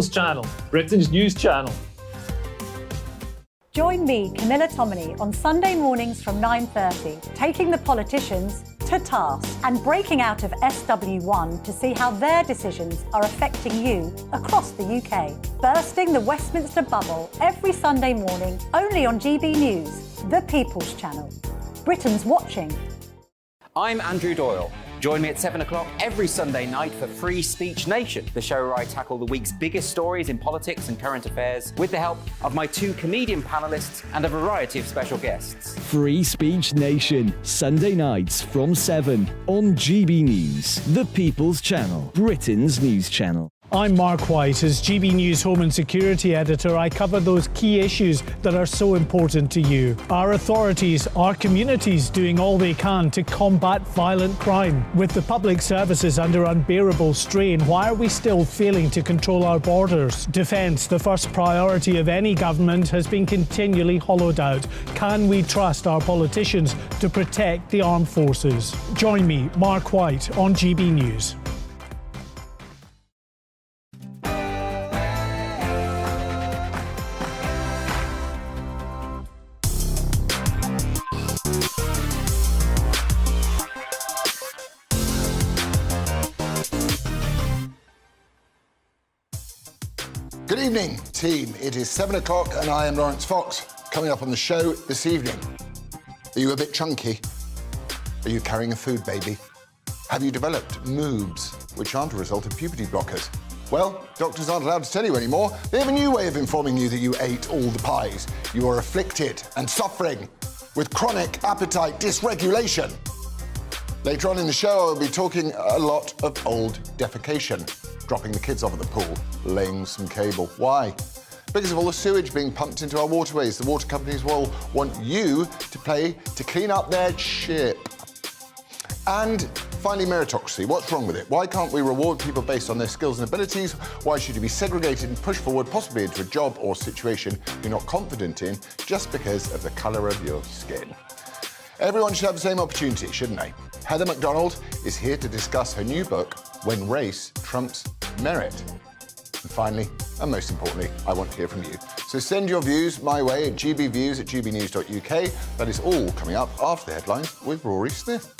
Channel, Britain's news channel. Join me, Camilla Tominey, on Sunday mornings from 9:30, taking the politicians to task and breaking out of SW1 to see how their decisions are affecting you across the UK. Bursting the Westminster bubble every Sunday morning, only on GB News, the People's Channel. Britain's watching. I'm Andrew Doyle. Join me at 7 o'clock every Sunday night for Free Speech Nation, the show where I tackle the week's biggest stories in politics and current affairs with the help of my two comedian panellists and a variety of special guests. Free Speech Nation, Sunday nights from 7 on GB News, the People's Channel, Britain's news channel. I'm Mark White. As GB News Home and Security Editor, I cover those key issues that are so important to you. Our authorities, our communities doing all they can to combat violent crime. With the public services under unbearable strain, why are we still failing to control our borders? Defence, the first priority of any government, has been continually hollowed out. Can we trust our politicians to protect the armed forces? Join me, Mark White, on GB News. Good evening, team. It is 7 o'clock and I am Laurence Fox. Coming up on the show this evening. Are you a bit chunky? Are you carrying a food baby? Have you developed moobs, which aren't a result of puberty blockers? Well, doctors aren't allowed to tell you anymore. They have a new way of informing you that you ate all the pies. You are afflicted and suffering with chronic appetite dysregulation. Later on in the show, I'll be talking a lot of old defecation. Dropping the kids off at the pool, laying some cable. Why? Because of all the sewage being pumped into our waterways. The water companies will want you to pay to clean up their shit. And finally, meritocracy. What's wrong with it? Why can't we reward people based on their skills and abilities? Why should you be segregated and pushed forward, possibly into a job or situation you're not confident in, just because of the colour of your skin? Everyone should have the same opportunity, shouldn't they? Heather MacDonald is here to discuss her new book, When Race Trumps Merit. And finally, and most importantly, I want to hear from you. So send your views my way at gbviews@gbnews.uk. That is all coming up after the headlines with Rory Smith.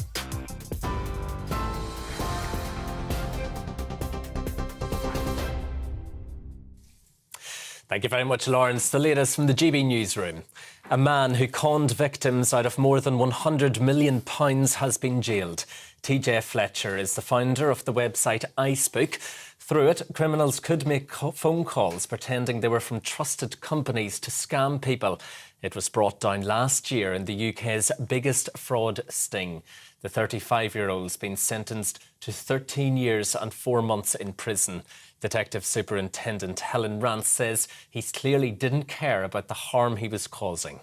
Thank you very much, Lawrence. The latest from the GB newsroom. A man who conned victims out of more than £100 million has been jailed. TJ Fletcher is the founder of the website iSpook. Through it, criminals could make phone calls pretending they were from trusted companies to scam people. It was brought down last year in the UK's biggest fraud sting. The 35-year-old's been sentenced to 13 years and 4 months in prison. Detective Superintendent Helen Rance says he clearly didn't care about the harm he was causing.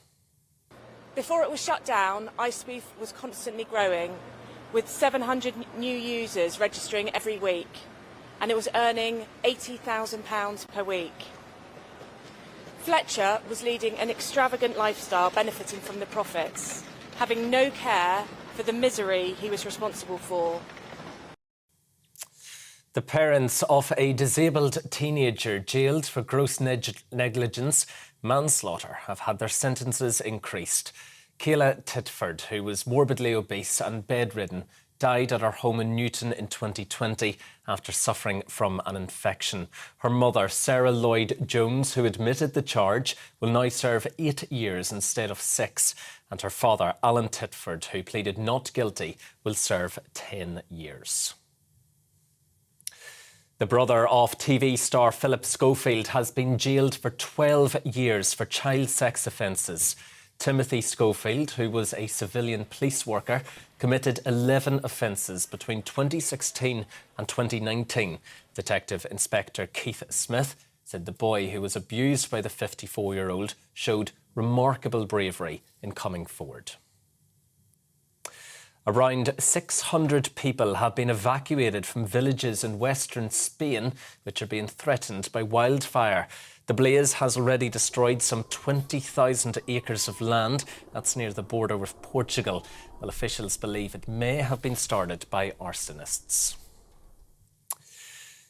Before it was shut down, iSpook was constantly growing, with 700 new users registering every week, and it was earning £80,000 per week. Fletcher was leading an extravagant lifestyle, benefiting from the profits, having no care for the misery he was responsible for. The parents of a disabled teenager jailed for gross negligence, manslaughter, have had their sentences increased. Kayla Titford, who was morbidly obese and bedridden, died at her home in Newton in 2020 after suffering from an infection. Her mother, Sarah Lloyd-Jones, who admitted the charge, will now serve 8 years instead of 6. And her father, Alan Titford, who pleaded not guilty, will serve 10 years. The brother of TV star Philip Schofield has been jailed for 12 years for child sex offences. Timothy Schofield, who was a civilian police worker, committed 11 offences between 2016 and 2019. Detective Inspector Keith Smith said the boy, who was abused by the 54-year-old, showed remarkable bravery in coming forward. Around 600 people have been evacuated from villages in western Spain which are being threatened by wildfire. The blaze has already destroyed some 20,000 acres of land. That's near the border with Portugal. Well, officials believe it may have been started by arsonists.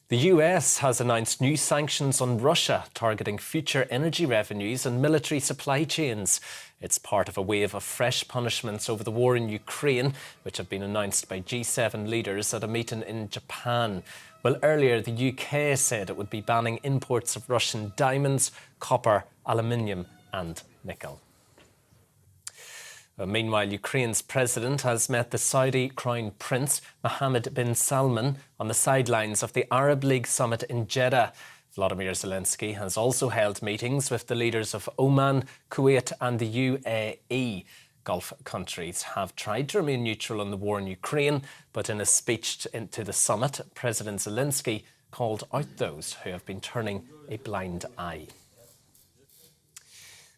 The The US has announced new sanctions on Russia, targeting future energy revenues and military supply chains. It's part of a wave of fresh punishments over the war in Ukraine, which have been announced by G7 leaders at a meeting in Japan. Well, earlier the UK said it would be banning imports of Russian diamonds, copper, aluminium and nickel. Meanwhile, Ukraine's president has met the Saudi Crown Prince Mohammed bin Salman on the sidelines of the Arab League summit in Jeddah. Volodymyr Zelensky has also held meetings with the leaders of Oman, Kuwait and the UAE. Gulf countries have tried to remain neutral on the war in Ukraine, but in a speech to the summit, President Zelensky called out those who have been turning a blind eye.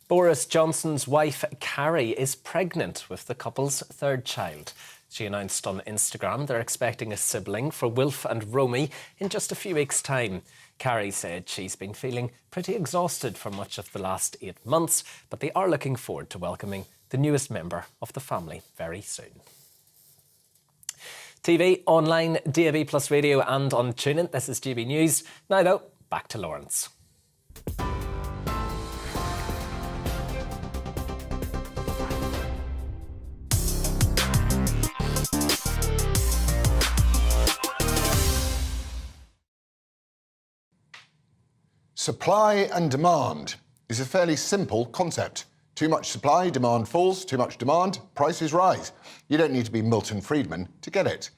Boris Johnson's wife, Carrie, is pregnant with the couple's third child. She announced on Instagram they're expecting a sibling for Wilf and Romy in just a few weeks' time. Carrie said she's been feeling pretty exhausted for much of the last 8 months, but they are looking forward to welcoming the newest member of the family very soon. TV, online, DAB+ radio and on TuneIn. This is GB News. Now though, back to Laurence. Supply and demand is a fairly simple concept. Too much supply, demand falls. Too much demand, prices rise. You don't need to be Milton Friedman to get it.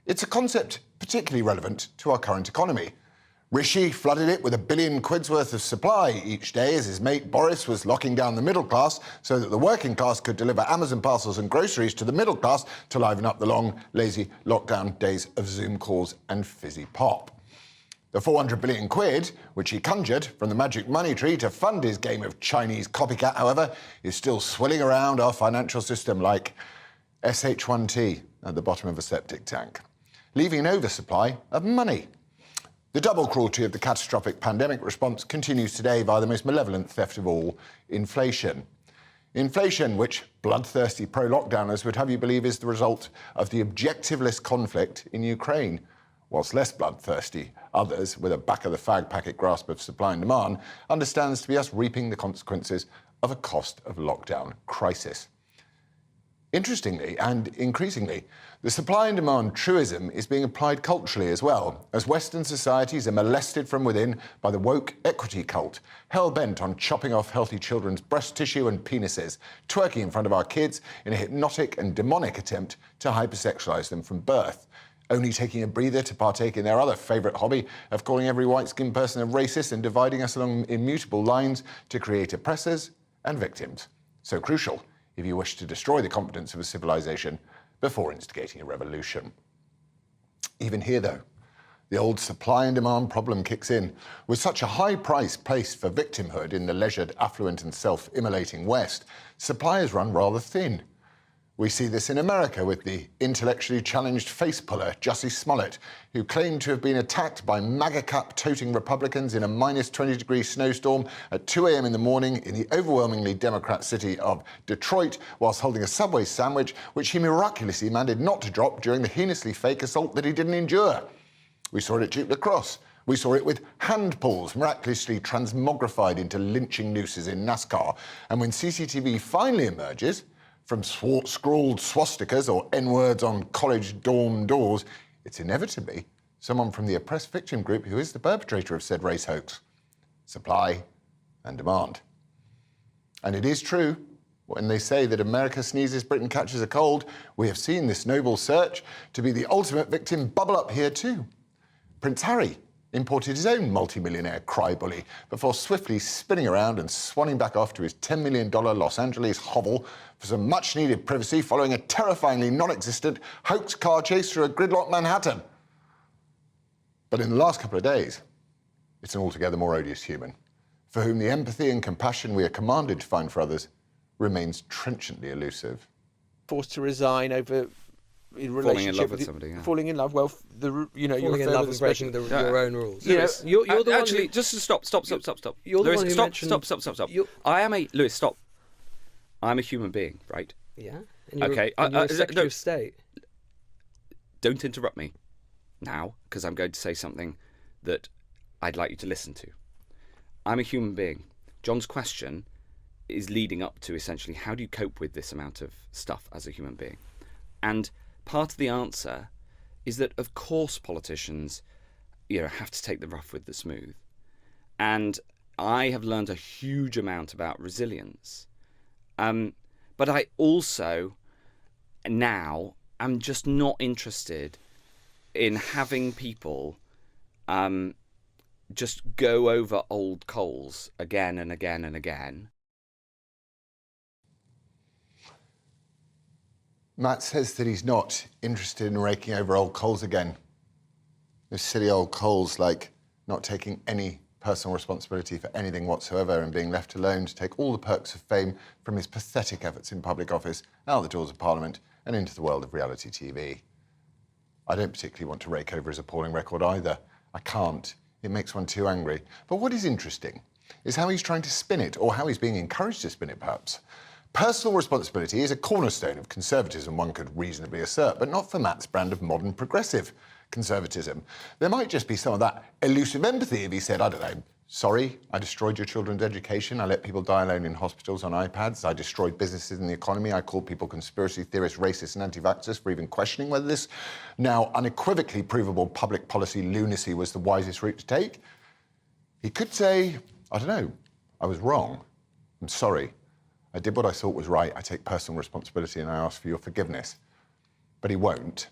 It's a concept particularly relevant to our current economy. Rishi flooded it with £1 billion worth of supply each day as his mate Boris was locking down the middle class so that the working class could deliver Amazon parcels and groceries to the middle class to liven up the long, lazy lockdown days of Zoom calls and fizzy pop. The £400 billion, which he conjured from the magic money tree to fund his game of Chinese copycat, however, is still swilling around our financial system like SH1T at the bottom of a septic tank, leaving an oversupply of money. The double cruelty of the catastrophic pandemic response continues today via the most malevolent theft of all, inflation. Inflation, which bloodthirsty pro-lockdowners would have you believe is the result of the objectiveless conflict in Ukraine, whilst less bloodthirsty others, with a back-of-the-fag packet grasp of supply and demand, understands to be us reaping the consequences of a cost-of-lockdown crisis. Interestingly, and increasingly, the supply and demand truism is being applied culturally as well, as Western societies are molested from within by the woke equity cult, hell-bent on chopping off healthy children's breast tissue and penises, twerking in front of our kids in a hypnotic and demonic attempt to hypersexualise them from birth, only taking a breather to partake in their other favourite hobby of calling every white-skinned person a racist and dividing us along immutable lines to create oppressors and victims. So crucial if you wish to destroy the confidence of a civilization before instigating a revolution. Even here, though, the old supply and demand problem kicks in. With such a high price placed for victimhood in the leisured, affluent and self-immolating West, suppliers run rather thin. We see this in America with the intellectually challenged face puller, Jussie Smollett, who claimed to have been attacked by MAGA cap-toting Republicans in a minus 20-degree snowstorm at 2 a.m. in the morning in the overwhelmingly Democrat city of Detroit, whilst holding a Subway sandwich, which he miraculously managed not to drop during the heinously fake assault that he didn't endure. We saw it at Duke Lacrosse. We saw it with hand pulls miraculously transmogrified into lynching nooses in NASCAR. And when CCTV finally emerges from scrawled swastikas or N-words on college dorm doors, it's inevitably someone from the oppressed victim group who is the perpetrator of said race hoax. Supply and demand. And it is true when they say that America sneezes, Britain catches a cold. We have seen this noble search to be the ultimate victim bubble up here too. Prince Harry imported his own multi-millionaire cry-bully before swiftly spinning around and swanning back off to his $10 million Los Angeles hovel for some much-needed privacy following a terrifyingly non-existent hoax car chase through a gridlocked Manhattan. But in the last couple of days, it's an altogether more odious human, for whom the empathy and compassion we are commanded to find for others remains trenchantly elusive. Forced to resign over in relationship falling in love with somebody, yeah. Falling in love. Well, falling in love and breaking your own rules. Lewis, you're the actually, one who, just stop. You're Lewis, the one who mentioned... Stop. Lewis, stop. I'm a human being, right? Yeah. And you're, okay. And you're a Secretary of State. Don't interrupt me now, because I'm going to say something that I'd like you to listen to. I'm a human being. John's question is leading up to essentially how do you cope with this amount of stuff as a human being? And part of the answer is that, of course, politicians, have to take the rough with the smooth. And I have learned a huge amount about resilience. But I also now am just not interested in having people just go over old coals again and again and again. Matt says that he's not interested in raking over old coals again. Those silly old coals like not taking any personal responsibility for anything whatsoever and being left alone to take all the perks of fame from his pathetic efforts in public office out the doors of Parliament and into the world of reality TV. I don't particularly want to rake over his appalling record either. I can't. It makes one too angry. But what is interesting is how he's trying to spin it, or how he's being encouraged to spin it, perhaps. Personal responsibility is a cornerstone of conservatism, one could reasonably assert, but not for Matt's brand of modern progressive conservatism. There might just be some of that elusive empathy if he said, I don't know, sorry, I destroyed your children's education, I let people die alone in hospitals on iPads, I destroyed businesses in the economy, I called people conspiracy theorists, racists and anti-vaxxers for even questioning whether this now unequivocally provable public policy lunacy was the wisest route to take. He could say, I don't know, I was wrong, I'm sorry. I did what I thought was right, I take personal responsibility and I ask for your forgiveness. But he won't,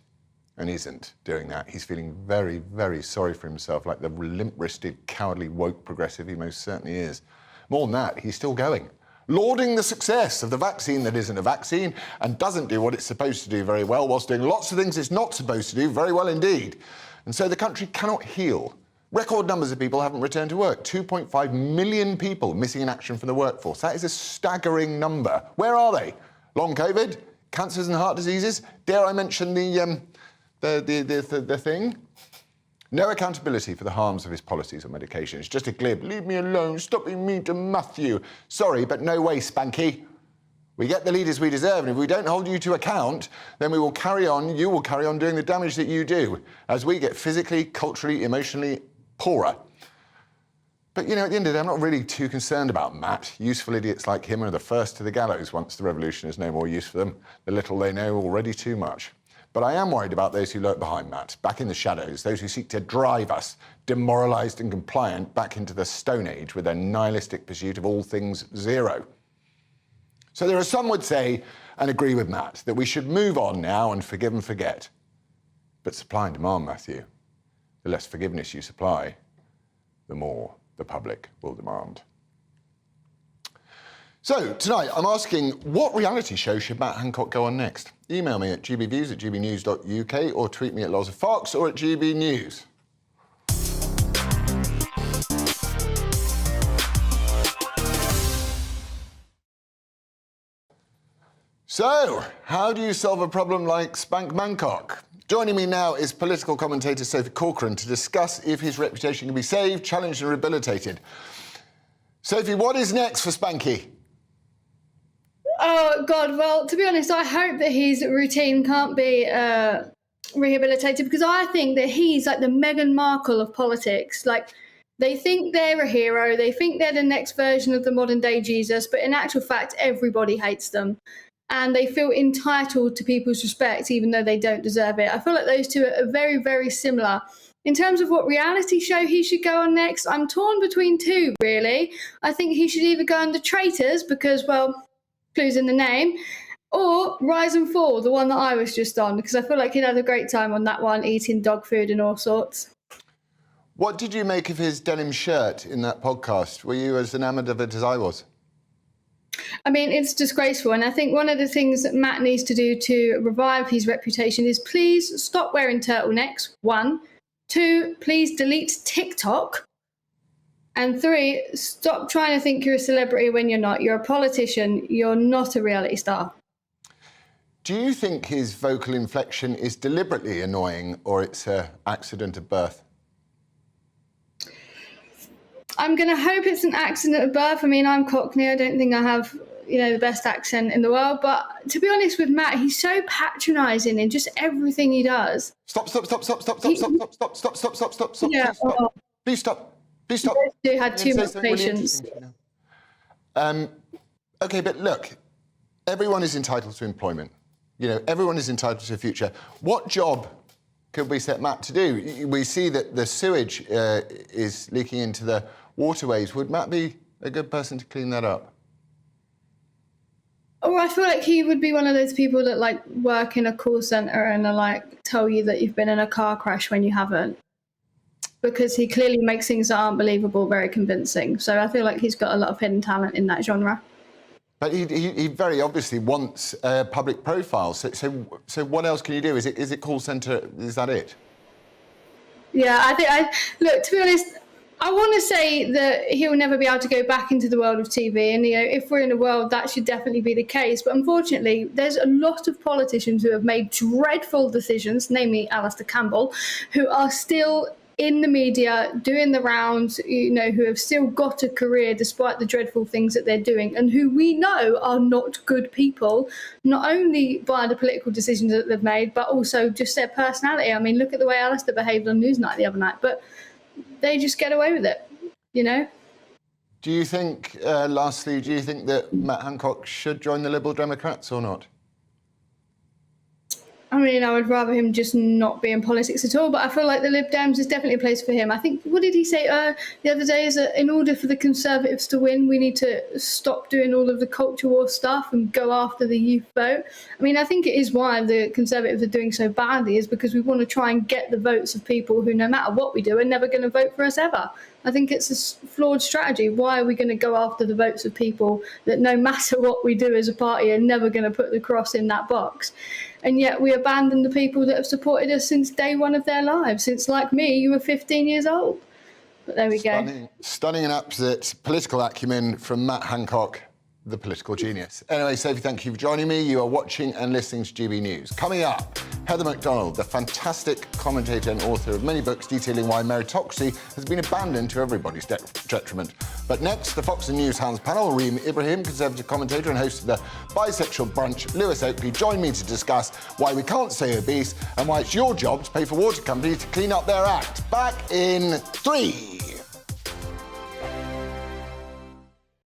and isn't doing that. He's feeling very, very sorry for himself, like the limp-wristed, cowardly, woke progressive he most certainly is. More than that, he's still going, lauding the success of the vaccine that isn't a vaccine and doesn't do what it's supposed to do very well, whilst doing lots of things it's not supposed to do very well indeed. And so the country cannot heal. Record numbers of people haven't returned to work. 2.5 million people missing in action from the workforce. That is a staggering number. Where are they? Long COVID? Cancers and heart diseases? Dare I mention the thing? No accountability for the harms of his policies or medications. Just a glib, leave me alone, stop being mean to Matthew. Sorry, but no way, Spanky. We get the leaders we deserve, and if we don't hold you to account, then you will carry on doing the damage that you do, as we get physically, culturally, emotionally poorer. But, at the end of the day, I'm not really too concerned about Matt. Useful idiots like him are the first to the gallows once the revolution is no more use for them. The little they know already too much. But I am worried about those who lurk behind Matt, back in the shadows, those who seek to drive us, demoralised and compliant, back into the Stone Age with their nihilistic pursuit of all things zero. So there are some would say, and agree with Matt, that we should move on now and forgive and forget. But supply and demand, Matthew. The less forgiveness you supply, the more the public will demand. So, tonight, I'm asking, what reality show should Matt Hancock go on next? Email me at gbviews@gbnews.uk or tweet me at Laurence Fox or at GBNews. So, how do you solve a problem like Spank Mancock? Joining me now is political commentator Sophie Corcoran to discuss if his reputation can be saved, challenged and rehabilitated. Sophie, what is next for Spanky? Oh, God, well, to be honest, I hope that his routine can't be rehabilitated, because I think that he's like the Meghan Markle of politics. Like, they think they're a hero, they think they're the next version of the modern day Jesus, but in actual fact, everybody hates them. And they feel entitled to people's respect, even though they don't deserve it. I feel like those two are very, very similar. In terms of what reality show he should go on next, I'm torn between two, really. I think he should either go on The Traitors, because, well, clues in the name, or Rise and Fall, the one that I was just on, because I feel like he'd had a great time on that one, eating dog food and all sorts. What did you make of his denim shirt in that podcast? Were you as enamoured of it as I was? I mean, it's disgraceful. And I think one of the things that Matt needs to do to revive his reputation is please stop wearing turtlenecks, 1. 2, please delete TikTok. And 3, stop trying to think you're a celebrity when you're not. You're a politician. You're not a reality star. Do you think his vocal inflection is deliberately annoying, or it's an accident of birth? I'm going to hope it's an accident of birth. I mean, I'm Cockney. I don't think I have, the best accent in the world. But to be honest with Matt, he's so patronising in just everything he does. Stop. Yeah. Stop. Please stop. Please stop. You had too much patience. OK, but look, everyone is entitled to employment. You know, everyone is entitled to a future. What job could we set Matt to do? We see that the sewage is leaking into the waterways. Would Matt be a good person to clean that up? Oh, I feel like he would be one of those people that like work in a call centre and are like tell you that you've been in a car crash when you haven't, because he clearly makes things that aren't believable very convincing. So I feel like he's got a lot of hidden talent in that genre. But he very obviously wants a public profile. So what else can you do? Is it call centre? Is that it? Yeah, look, to be honest, I want to say that he'll never be able to go back into the world of TV. And, you know, if we're in a world, that should definitely be the case. But unfortunately, there's a lot of politicians who have made dreadful decisions, namely Alistair Campbell, who are still in the media, doing the rounds, you know, who have still got a career despite the dreadful things that they're doing, and who we know are not good people, not only by the political decisions that they've made, but also just their personality. I mean, look at the way Alistair behaved on Newsnight the other night, but they just get away with it, you know? Do you think, lastly, do you think that Matt Hancock should join the Liberal Democrats or not? I mean, I would rather him just not be in politics at all, but I feel like the Lib Dems is definitely a place for him. I think, what did he say the other day, is that in order for the Conservatives to win, we need to stop doing all of the culture war stuff and go after the youth vote. I mean, I think it is why the Conservatives are doing so badly, is because we want to try and get the votes of people who, no matter what we do, are never going to vote for us ever. I think it's a flawed strategy. Why are we going to go after the votes of people that, no matter what we do as a party, are never going to put the cross in that box? And yet we abandon the people that have supported us since day one of their lives, since, like me, you were 15 years old. But there we go. Stunning and absolute political acumen from Matt Hancock, the political genius. Anyway, Sophie, thank you for joining me. You are watching and listening to GB News. Coming up, Heather McDonald, the fantastic commentator and author of many books detailing why meritocracy has been abandoned to everybody's detriment. But next, the Fox and News Hounds panel, Reem Ibrahim, Conservative commentator and host of the bisexual brunch, Lewis Oakley, join me to discuss why we can't stay obese and why it's your job to pay for water companies to clean up their act. Back in 3.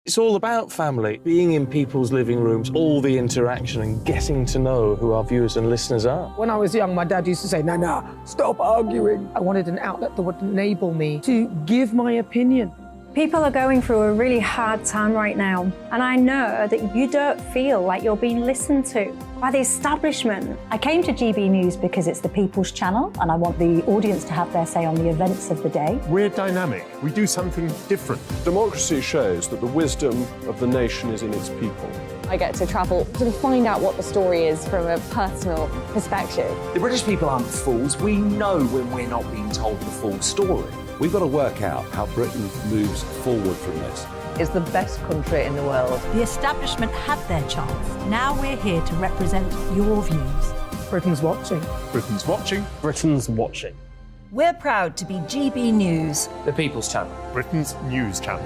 It's all about family, being in people's living rooms, all the interaction and getting to know who our viewers and listeners are. When I was young, my dad used to say, "Nana, stop arguing." I wanted an outlet that would enable me to give my opinion. People are going through a really hard time right now, and I know that you don't feel like you're being listened to by the establishment. I came to GB News because it's the People's Channel, and I want the audience to have their say on the events of the day. We're dynamic. We do something different. Democracy shows that the wisdom of the nation is in its people. I get to travel to find out what the story is from a personal perspective. The British people aren't fools. We know when we're not being told the full story. We've got to work out how Britain moves forward from this. It's the best country in the world. The establishment had their chance. Now we're here to represent your views. Britain's watching. Britain's watching. Britain's watching. We're proud to be GB News. The People's Channel. Britain's news channel.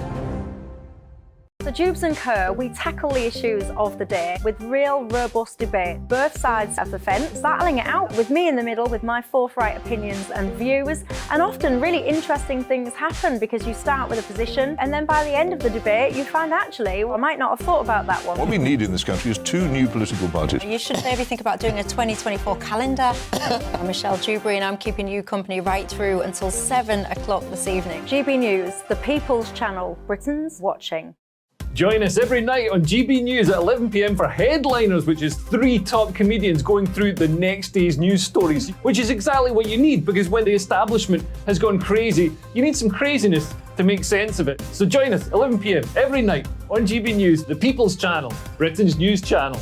So Jubes and Co, we tackle the issues of the day with real, robust debate. Both sides of the fence, battling it out with me in the middle with my forthright opinions and views. And often really interesting things happen because you start with a position and then by the end of the debate you find actually, I might not have thought about that one. What we need in this country is 2 new political parties. You should maybe think about doing a 2024 calendar. I'm Michelle Dewberry and I'm keeping you company right through until 7 o'clock this evening. GB News, the People's Channel, Britain's watching. Join us every night on GB News at 11 p.m. for Headliners, which is 3 top comedians going through the next day's news stories, which is exactly what you need, because when the establishment has gone crazy, you need some craziness to make sense of it. So join us 11 p.m. every night on GB News, the People's Channel, Britain's news channel.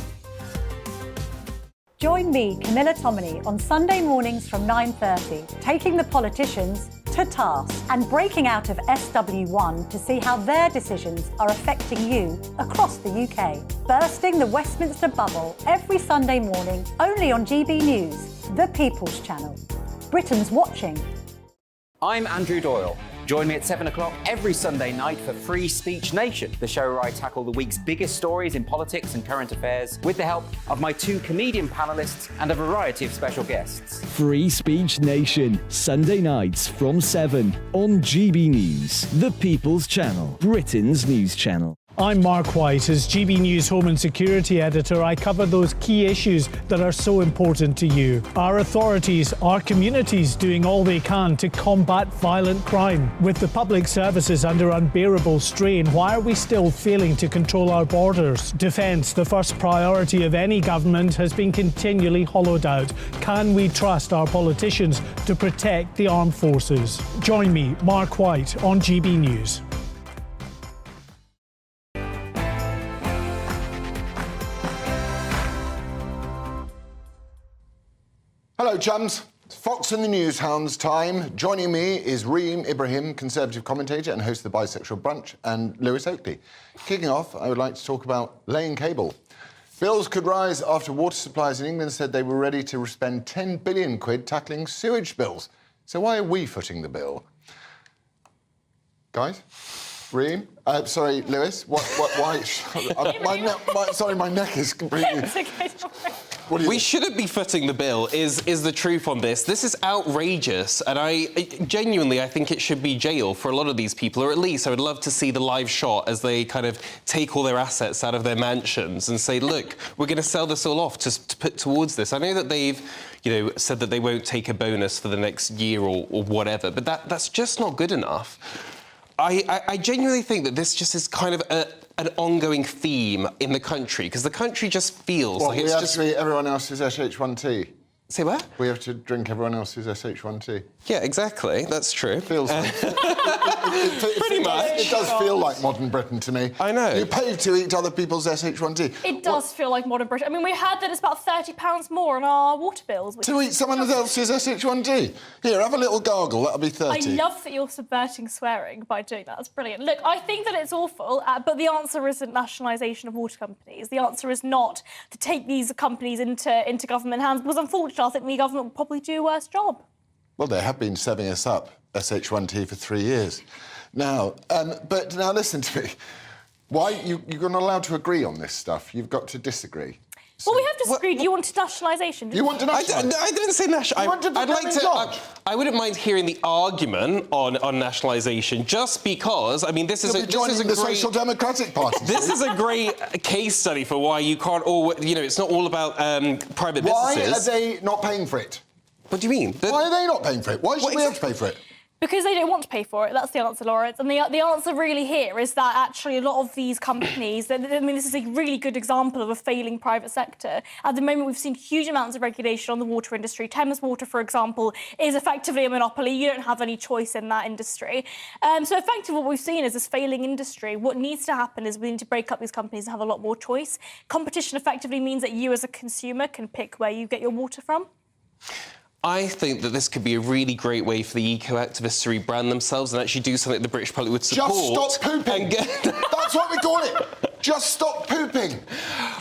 Join me, Camilla Tominey, on Sunday mornings from 9:30, taking the politicians to task and breaking out of SW1 to see how their decisions are affecting you across the UK. Bursting the Westminster bubble every Sunday morning, only on GB News, the People's Channel. Britain's watching. I'm Andrew Doyle. Join me at 7 o'clock every Sunday night for Free Speech Nation, the show where I tackle the week's biggest stories in politics and current affairs with the help of my 2 comedian panellists and a variety of special guests. Free Speech Nation, Sunday nights from 7 on GB News, the People's Channel, Britain's news channel. I'm Mark White. As GB News Home and Security Editor, I cover those key issues that are so important to you. Our authorities, our communities doing all they can to combat violent crime. With the public services under unbearable strain, why are we still failing to control our borders? Defence, the first priority of any government, has been continually hollowed out. Can we trust our politicians to protect the armed forces? Join me, Mark White, on GB News. Hello, chums. It's Fox and the News Hounds time. Joining me is Reem Ibrahim, Conservative commentator and host of the Bisexual Brunch, and Lewis Oakley. Kicking off, I would like to talk about laying cable. Bills could rise after water suppliers in England said they were ready to spend 10 billion quid tackling sewage bills. So why are we footing the bill? Guys? Reem? Sorry, Lewis? Why? My neck is completely... We shouldn't be footing the bill, is the truth on this. This is outrageous, and I genuinely think it should be jail for a lot of these people, or at least I would love to see the live shot as they kind of take all their assets out of their mansions and say, look, we're going to sell this all off to put towards this. I know that they've, said that they won't take a bonus for the next year or whatever, but that's just not good enough. I genuinely think that this just is kind of an ongoing theme in the country, because the country just feels like it's just... We have to eat everyone else's SH1T. Say what? We have to drink everyone else's SH1T. Yeah, exactly. That's true. Feels like... Pretty much. It does feel like modern Britain to me. I know. You pay to eat other people's SH1T. It does feel like modern Britain. I mean, we heard that it's about £30 more on our water bills. To eat someone else's SH1T? Here, have a little gargle. That'll be 30. I love that you're subverting swearing by doing that. That's brilliant. Look, I think that it's awful, but the answer isn't nationalisation of water companies. The answer is not to take these companies into government hands, because unfortunately, I think the government will probably do a worse job. Well, they have been serving us up SH1T for 3 years. Now, but now listen to me. Why you're not allowed to agree on this stuff? You've got to disagree. Well, we have disagreed. You wanted nationalisation. You want to nationalise? I didn't say nationalisation. I'd like to. I wouldn't mind hearing the argument on nationalisation, just because. I mean, this is a great Social Democratic Party. This is a great case study for why you can't all. It's not all about private businesses. Why are they not paying for it? What do you mean? Why are they not paying for it? Why should we have to pay for it? Because they don't want to pay for it. That's the answer, Laurence. And the answer really here is that actually a lot of these companies, I mean, this is a really good example of a failing private sector. At the moment, we've seen huge amounts of regulation on the water industry. Thames Water, for example, is effectively a monopoly. You don't have any choice in that industry. So effectively what we've seen is this failing industry. What needs to happen is we need to break up these companies and have a lot more choice. Competition effectively means that you as a consumer can pick where you get your water from. I think that this could be a really great way for the eco-activists to rebrand themselves and actually do something the British public would support. Just stop pooping! That's what we call it! Just stop pooping!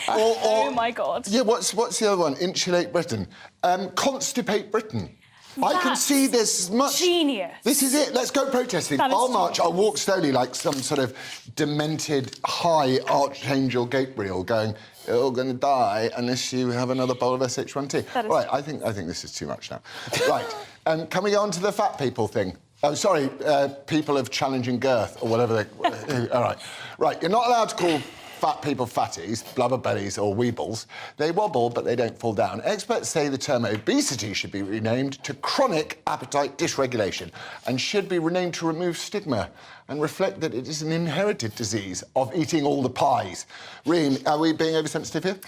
Oh, my God. Yeah, what's the other one? Insulate Britain. Constipate Britain. I can see this much... Genius. This is it. Let's go protesting. I'll march. I'll walk slowly like some sort of demented high Archangel Gabriel going, you're all going to die unless you have another bowl of SH1T. Right, I think this is too much now. Right, can we go on to the fat people thing? Oh, sorry, people of challenging girth or whatever they... all right. Right, you're not allowed to call fat people fatties, blubber bellies or weebles. They wobble, but they don't fall down. Experts say the term obesity should be renamed to chronic appetite dysregulation and should be renamed to remove stigma and reflect that it is an inherited disease of eating all the pies. Reem, are we being oversensitive here?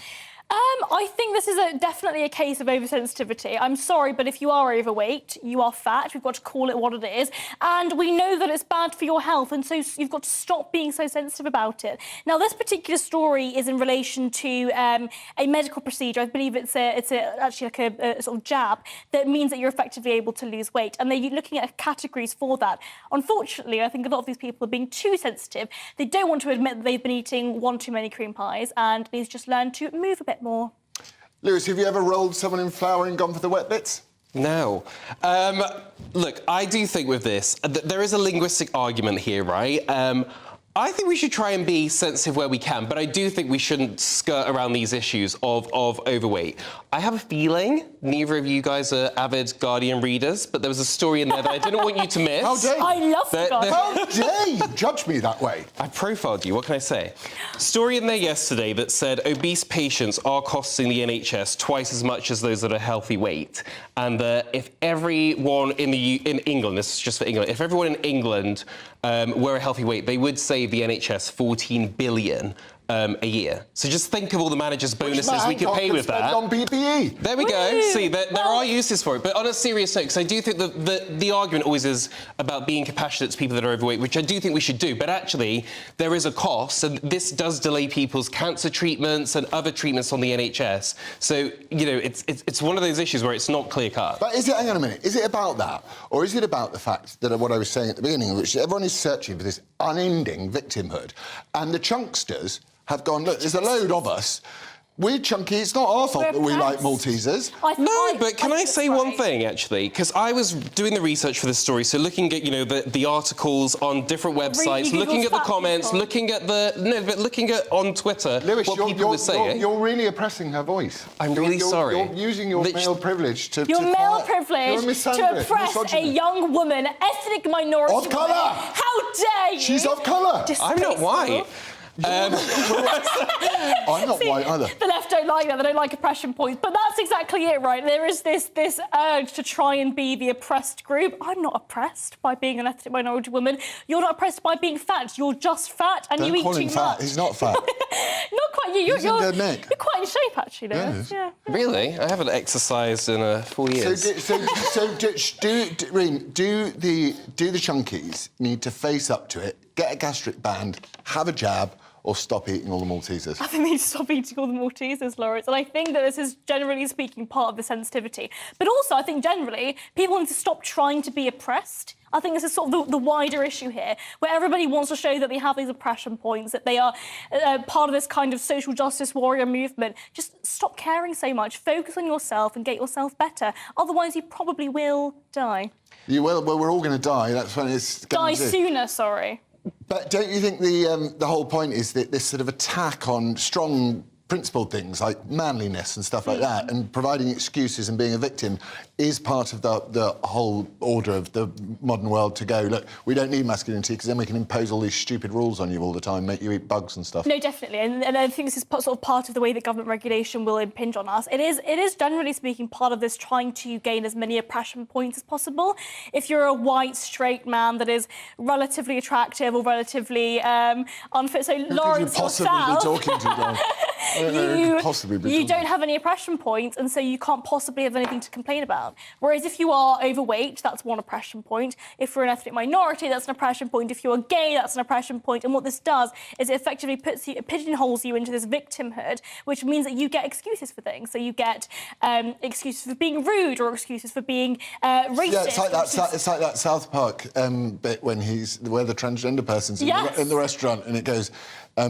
I think this is definitely a case of oversensitivity. I'm sorry, but if you are overweight, you are fat. We've got to call it what it is. And we know that it's bad for your health, and so you've got to stop being so sensitive about it. Now, this particular story is in relation to a medical procedure. I believe it's actually like a sort of jab that means that you're effectively able to lose weight. And they're looking at categories for that. Unfortunately, I think a lot of these people are being too sensitive. They don't want to admit that they've been eating one too many cream pies, and they've just learned to move a bit more. Lewis, have you ever rolled someone in flour and gone for the wet bits? No. Look, I do think with this, there is a linguistic argument here, right? I think we should try and be sensitive where we can, but I do think we shouldn't skirt around these issues of overweight. I have a feeling neither of you guys are avid Guardian readers, but there was a story in there that I didn't want you to miss. How dare you? I love the Guardian. How dare you judge me that way? I profiled you, what can I say? Story in there yesterday that said obese patients are costing the NHS twice as much as those that are healthy weight. And if everyone in England, this is just for England, if everyone in England were a healthy weight, they would save the NHS 14 billion a year. So just think of all the managers' bonuses we could pay with that. On PPE. There we go. See, there are uses for it. But on a serious note, because I do think that the argument always is about being compassionate to people that are overweight, which I do think we should do. But actually, there is a cost, and this does delay people's cancer treatments and other treatments on the NHS. So, you know, it's one of those issues where it's not clear-cut. But is it, hang on a minute, is it about that? Or is it about the fact that what I was saying at the beginning, which everyone is searching for this unending victimhood, and the chunksters have gone, look, there's a load of us. We're chunky. It's not our fault that we like Maltesers. No, but can I say one thing, actually? Because I was doing the research for this story, so looking at, you know, the articles on different websites, looking at the comments, looking at looking at on Twitter Lewis, what people were saying. You're really oppressing her voice. I'm really sorry. You're using your male privilege to... Your male privilege you're to oppress a young woman, ethnic minority of colour. How dare you? She's of colour. I'm not white. I'm not white either. The left don't like that. They don't like oppression points. But that's exactly it, right? There is this urge to try and be the oppressed group. I'm not oppressed by being an ethnic minority woman. You're not oppressed by being fat. You're just fat and Don't you eat call him too fat. much. He's not fat. Not quite you. You're quite in shape, actually, Lewis. Yeah. Really? I haven't exercised in 4 years. Do the chunkies need to face up to it, get a gastric band, have a jab, or stop eating all the Maltesers? I think they need to stop eating all the Maltesers, Laurence. And I think that this is, generally speaking, part of the sensitivity. But also, I think, generally, people need to stop trying to be oppressed. I think this is sort of the wider issue here, where everybody wants to show that they have these oppression points, that they are part of this kind of social justice warrior movement. Just stop caring so much. Focus on yourself and get yourself better. Otherwise, you probably will die. You will. Well, we're all going to die. That's when it's Die sooner, sorry. But don't you think the whole point is that this sort of attack on strong principled things like manliness and stuff like that, and providing excuses and being a victim is part of the whole order of the modern world to go, look, we don't need masculinity because then we can impose all these stupid rules on you all the time, make you eat bugs and stuff. No, definitely. And I think this is sort of part of the way that government regulation will impinge on us. It is generally speaking part of this trying to gain as many oppression points as possible. If you're a white, straight man that is relatively attractive or relatively unfit, so Laurence yourself... talking to you don't have any oppression points, and so you can't possibly have anything to complain about. Whereas if you are overweight, that's one oppression point. If you're an ethnic minority, that's an oppression point. If you're gay, that's an oppression point. And what this does is it effectively pigeonholes you into this victimhood, which means that you get excuses for things. So you get excuses for being rude or excuses for being racist. Yeah, it's like that South Park bit where the transgender person's in the restaurant, and it goes,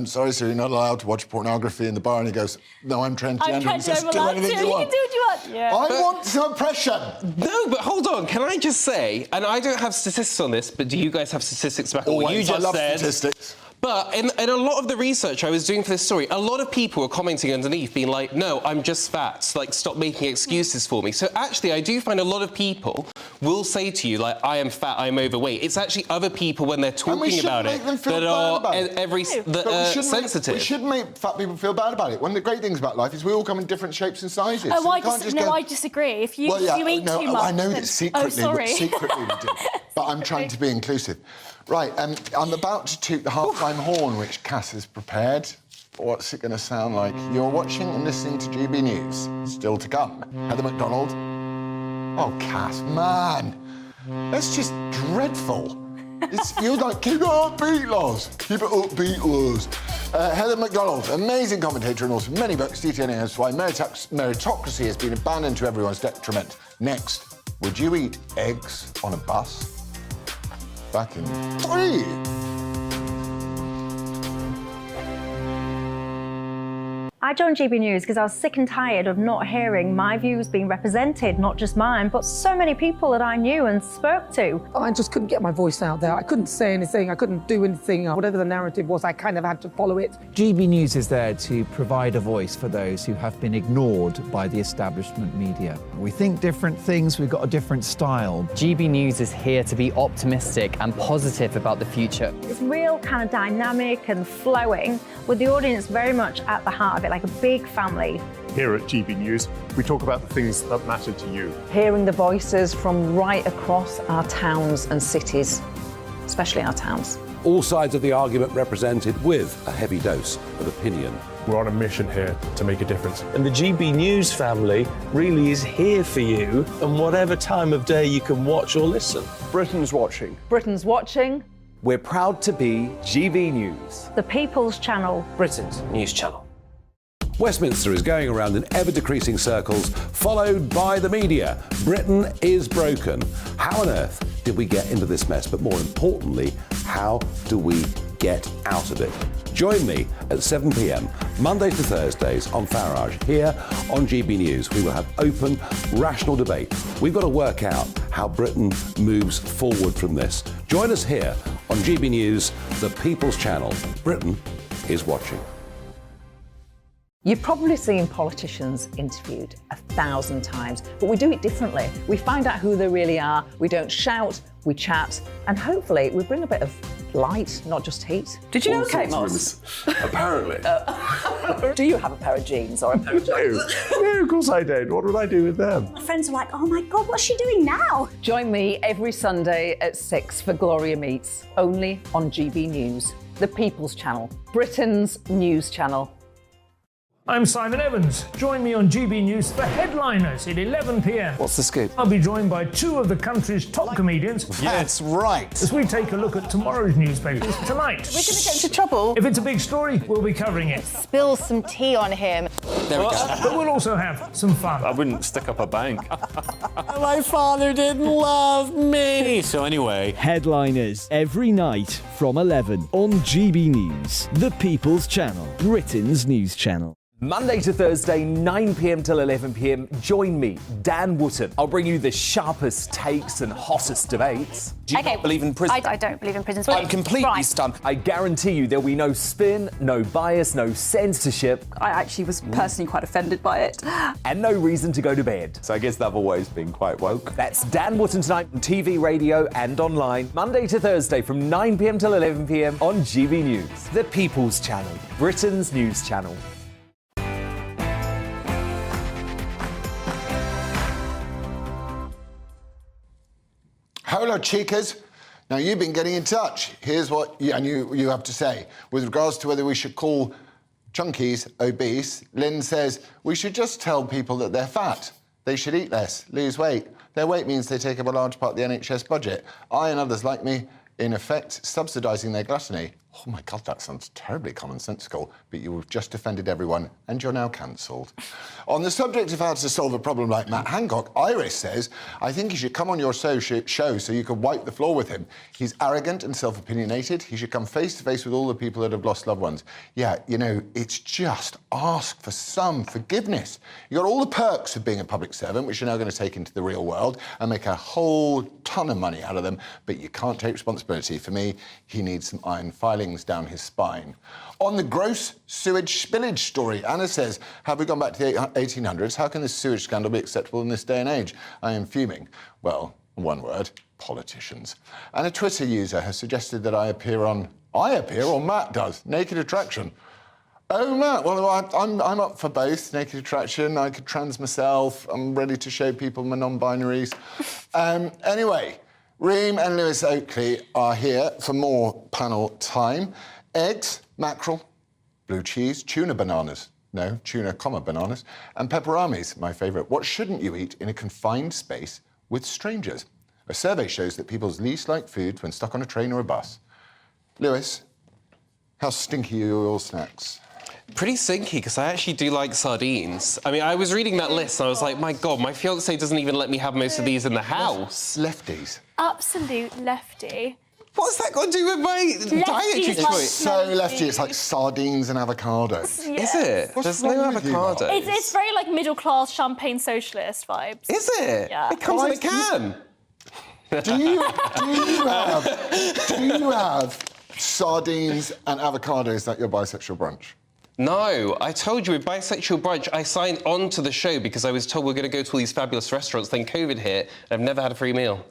sorry, sir, you're not allowed to watch pornography in the bar. And he goes, no, I'm transgender. I'm Just do allowed to. anything You want. can do what you want. Yeah. I want some oppression. No, but hold on. Can I just say, and I don't have statistics on this, but do you guys have statistics back on what you just I love said? Statistics. But in a lot of the research I was doing for this story, a lot of people were commenting underneath, being like, no, I'm just fat, like, stop making excuses for me. So actually, I do find a lot of people will say to you, like, I am fat, I'm overweight. It's actually other people, when they're talking about it, that are sensitive. We shouldn't make fat people feel bad about it. One of the great things about life is we all come in different shapes and sizes. Oh, I disagree. If you eat too much... I know that secretly we do. But I'm trying to be inclusive. Right, I'm about to toot the half-time horn, which Cass has prepared. What's it going to sound like? You're watching and listening to GB News. Still to come. Heather McDonald. Oh, Cass, man. That's just dreadful. You're like, keep it upbeat, Loz. Keep it upbeat, Loz. Heather McDonald, amazing commentator and author of many books, detailing us why meritocracy has been abandoned to everyone's detriment. Next, would you eat eggs on a bus? Back in 3. I joined GB News because I was sick and tired of not hearing my views being represented, not just mine, but so many people that I knew and spoke to. I just couldn't get my voice out there. I couldn't say anything. I couldn't do anything. Whatever the narrative was, I kind of had to follow it. GB News is there to provide a voice for those who have been ignored by the establishment media. We think different things, we've got a different style. GB News is here to be optimistic and positive about the future. It's real kind of dynamic and flowing, with the audience very much at the heart of it, like a big family. Here at GB News, we talk about the things that matter to you. Hearing the voices from right across our towns and cities, especially our towns. All sides of the argument represented with a heavy dose of opinion. We're on a mission here to make a difference. And the GB News family really is here for you, and whatever time of day you can watch or listen. Britain's watching. Britain's watching. We're proud to be GB News. The People's Channel. Britain's news channel. Westminster is going around in ever-decreasing circles, followed by the media. Britain is broken. How on earth did we get into this mess? But more importantly, how do we get out of it? Join me at 7 p.m, Mondays to Thursdays on Farage, here on GB News. We will have open, rational debate. We've got to work out how Britain moves forward from this. Join us here on GB News, the People's Channel. Britain is watching. You've probably seen politicians interviewed 1,000 times, but we do it differently. We find out who they really are, we don't shout, we chat, and hopefully we bring a bit of light, not just heat. Did you know Kate Moss? Apparently. Do you have a pair of jeans or a pair of jeans? No, of course I don't. What would I do with them? My friends are like, oh my God, what's she doing now? Join me every Sunday at 6 for Gloria Meets, only on GB News, the People's Channel, Britain's news channel. I'm Simon Evans. Join me on GB News for Headliners at 11 p.m. What's the scoop? I'll be joined by two of the country's top comedians. That's right. As we take a look at tomorrow's newspapers tonight. We're going to get into trouble. If it's a big story, we'll be covering it. Spill some tea on him. There we go. But we'll also have some fun. I wouldn't stick up a bank. My father didn't love me. So anyway. Headliners every night from 11 on GB News, the People's Channel, Britain's news channel. Monday to Thursday, 9 p.m. till 11 p.m. Join me, Dan Wootton. I'll bring you the sharpest takes and hottest debates. Do you not believe in prisons? I don't believe in prisons. I'm completely stunned. I guarantee you there'll be no spin, no bias, no censorship. I actually was personally quite offended by it. And no reason to go to bed. So I guess they've always been quite woke. That's Dan Wootton tonight on TV, radio and online. Monday to Thursday from 9 p.m. till 11 p.m. on GB News. The People's Channel, Britain's news channel. Hello, chicas. Now, you've been getting in touch. Here's what you have to say. With regards to whether we should call chunkies obese, Lynn says we should just tell people that they're fat. They should eat less, lose weight. Their weight means they take up a large part of the NHS budget. I and others like me, in effect, subsidising their gluttony. Oh, my God, that sounds terribly commonsensical, but you've just offended everyone, and you're now cancelled. On the subject of how to solve a problem like Matt Hancock, Iris says, I think he should come on your show so you can wipe the floor with him. He's arrogant and self-opinionated. He should come face-to-face with all the people that have lost loved ones. Yeah, you know, it's just ask for some forgiveness. You got all the perks of being a public servant, which you're now going to take into the real world and make a whole ton of money out of them, but you can't take responsibility. For me, he needs some iron filings down his spine. On the gross sewage spillage story, Anna says, have we gone back to the 1800s? How can this sewage scandal be acceptable in this day and age? I am fuming. Well, one word, politicians. And a Twitter user has suggested that I appear or Matt does, Naked Attraction. Oh, Matt, well, I'm up for both. Naked Attraction, I could trans myself. I'm ready to show people my non-binaries. Anyway, Reem and Lewis Oakley are here for more panel time. Eggs, mackerel, blue cheese, tuna bananas. No, tuna, bananas. And pepperamis, my favourite. What shouldn't you eat in a confined space with strangers? A survey shows that people's least like foods when stuck on a train or a bus. Lewis, how stinky are your snacks? Pretty stinky, because I actually do like sardines. I mean, I was reading that list and I was like, my God, my fiancé doesn't even let me have most of these in the house. Lefties. Absolute lefty. What's that got to do with my dietary It's choice? so lefty. It's like sardines and avocados. Yeah. Is it? There's no avocado. It's very like middle-class champagne socialist vibes. Is it? Yeah. It comes in a can. Do you have sardines and avocados at your bisexual brunch? No, I told you with Bisexual Brunch, I signed on to the show because I was told we're going to go to all these fabulous restaurants. Then COVID hit, and I've never had a free meal.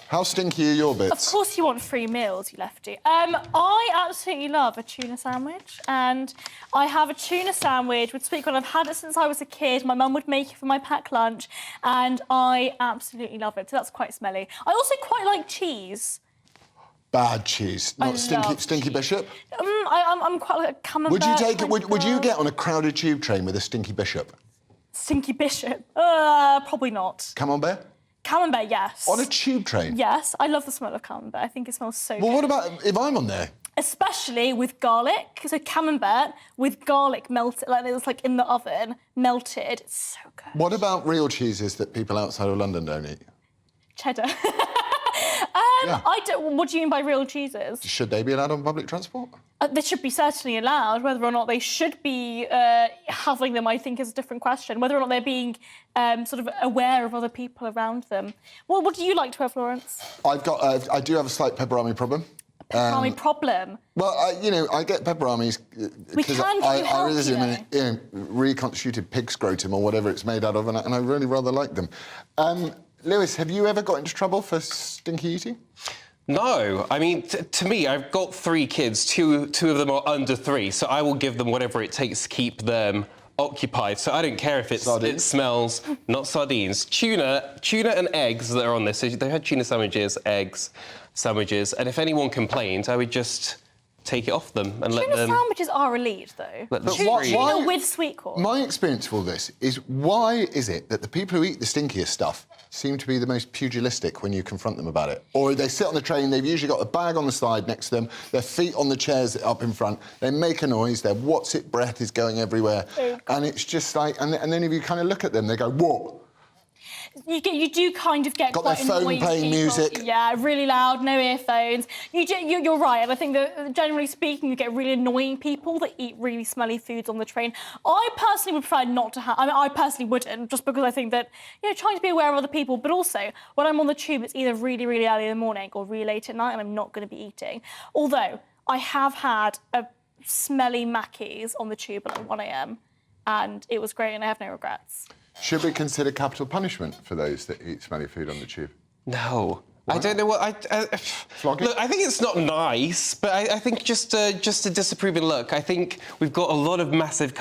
How stinky are your bits? Of course you want free meals, you lefty. I absolutely love a tuna sandwich, and I have a tuna sandwich with sweet corn. I've had it since I was a kid. My mum would make it for my packed lunch, and I absolutely love it. So that's quite smelly. I also quite like cheese. Bad cheese, not stinky bishop. I'm quite like a camembert. Would you take it? Would you get on a crowded tube train with a stinky bishop? Stinky bishop? Probably not. Camembert? Camembert, yes. On a tube train? Yes, I love the smell of camembert. I think it smells so good. Well, what about if I'm on there? Especially with garlic. So camembert with garlic melted, like it's like in the oven, melted. It's so good. What about real cheeses that people outside of London don't eat? Cheddar. Yeah. What do you mean by real cheeses? Should they be allowed on public transport? They should be certainly allowed. Whether or not they should be having them, I think, is a different question. Whether or not they're being sort of aware of other people around them. Well, what do you like to have, Laurence? I do have a slight pepperami problem. Pepperami problem? Well, I get pepperamis because I really do in reconstituted pig scrotum or whatever it's made out of, and I really rather like them. Lewis, have you ever got into trouble for stinky eating? No, I mean, to me, I've got 3 kids. Two of them are under 3, so I will give them whatever it takes to keep them occupied. So I don't care if it smells, not sardines, tuna and eggs that are on this. So they had tuna sandwiches, eggs, sandwiches, and if anyone complained, I would just take it off them and let them... Tuna sandwiches are elite, though. Let them Tuna with sweet corn. My experience for all this is, why is it that the people who eat the stinkiest stuff seem to be the most pugilistic when you confront them about it? Or they sit on the train, they've usually got a bag on the side next to them, their feet on the chairs up in front, they make a noise, their what's-it breath is going everywhere, and it's just like... And then if you kind of look at them, they go, what? You do kind of get got quite their phone annoyed playing people. music. Yeah, really loud, no earphones. You're right, and I think that generally speaking, you get really annoying people that eat really smelly foods on the train. I personally would prefer not to have. I mean, I personally wouldn't, just because I think that trying to be aware of other people, but also when I'm on the tube, it's either really, really early in the morning or really late at night, and I'm not going to be eating. Although I have had a smelly Mackey's on the tube at like 1 a.m. and it was great, and I have no regrets. Should we consider capital punishment for those that eat smelly food on the tube? No. I don't know what... Flogging? Look, I think it's not nice, but I think just a disapproving look. I think we've got a lot of massive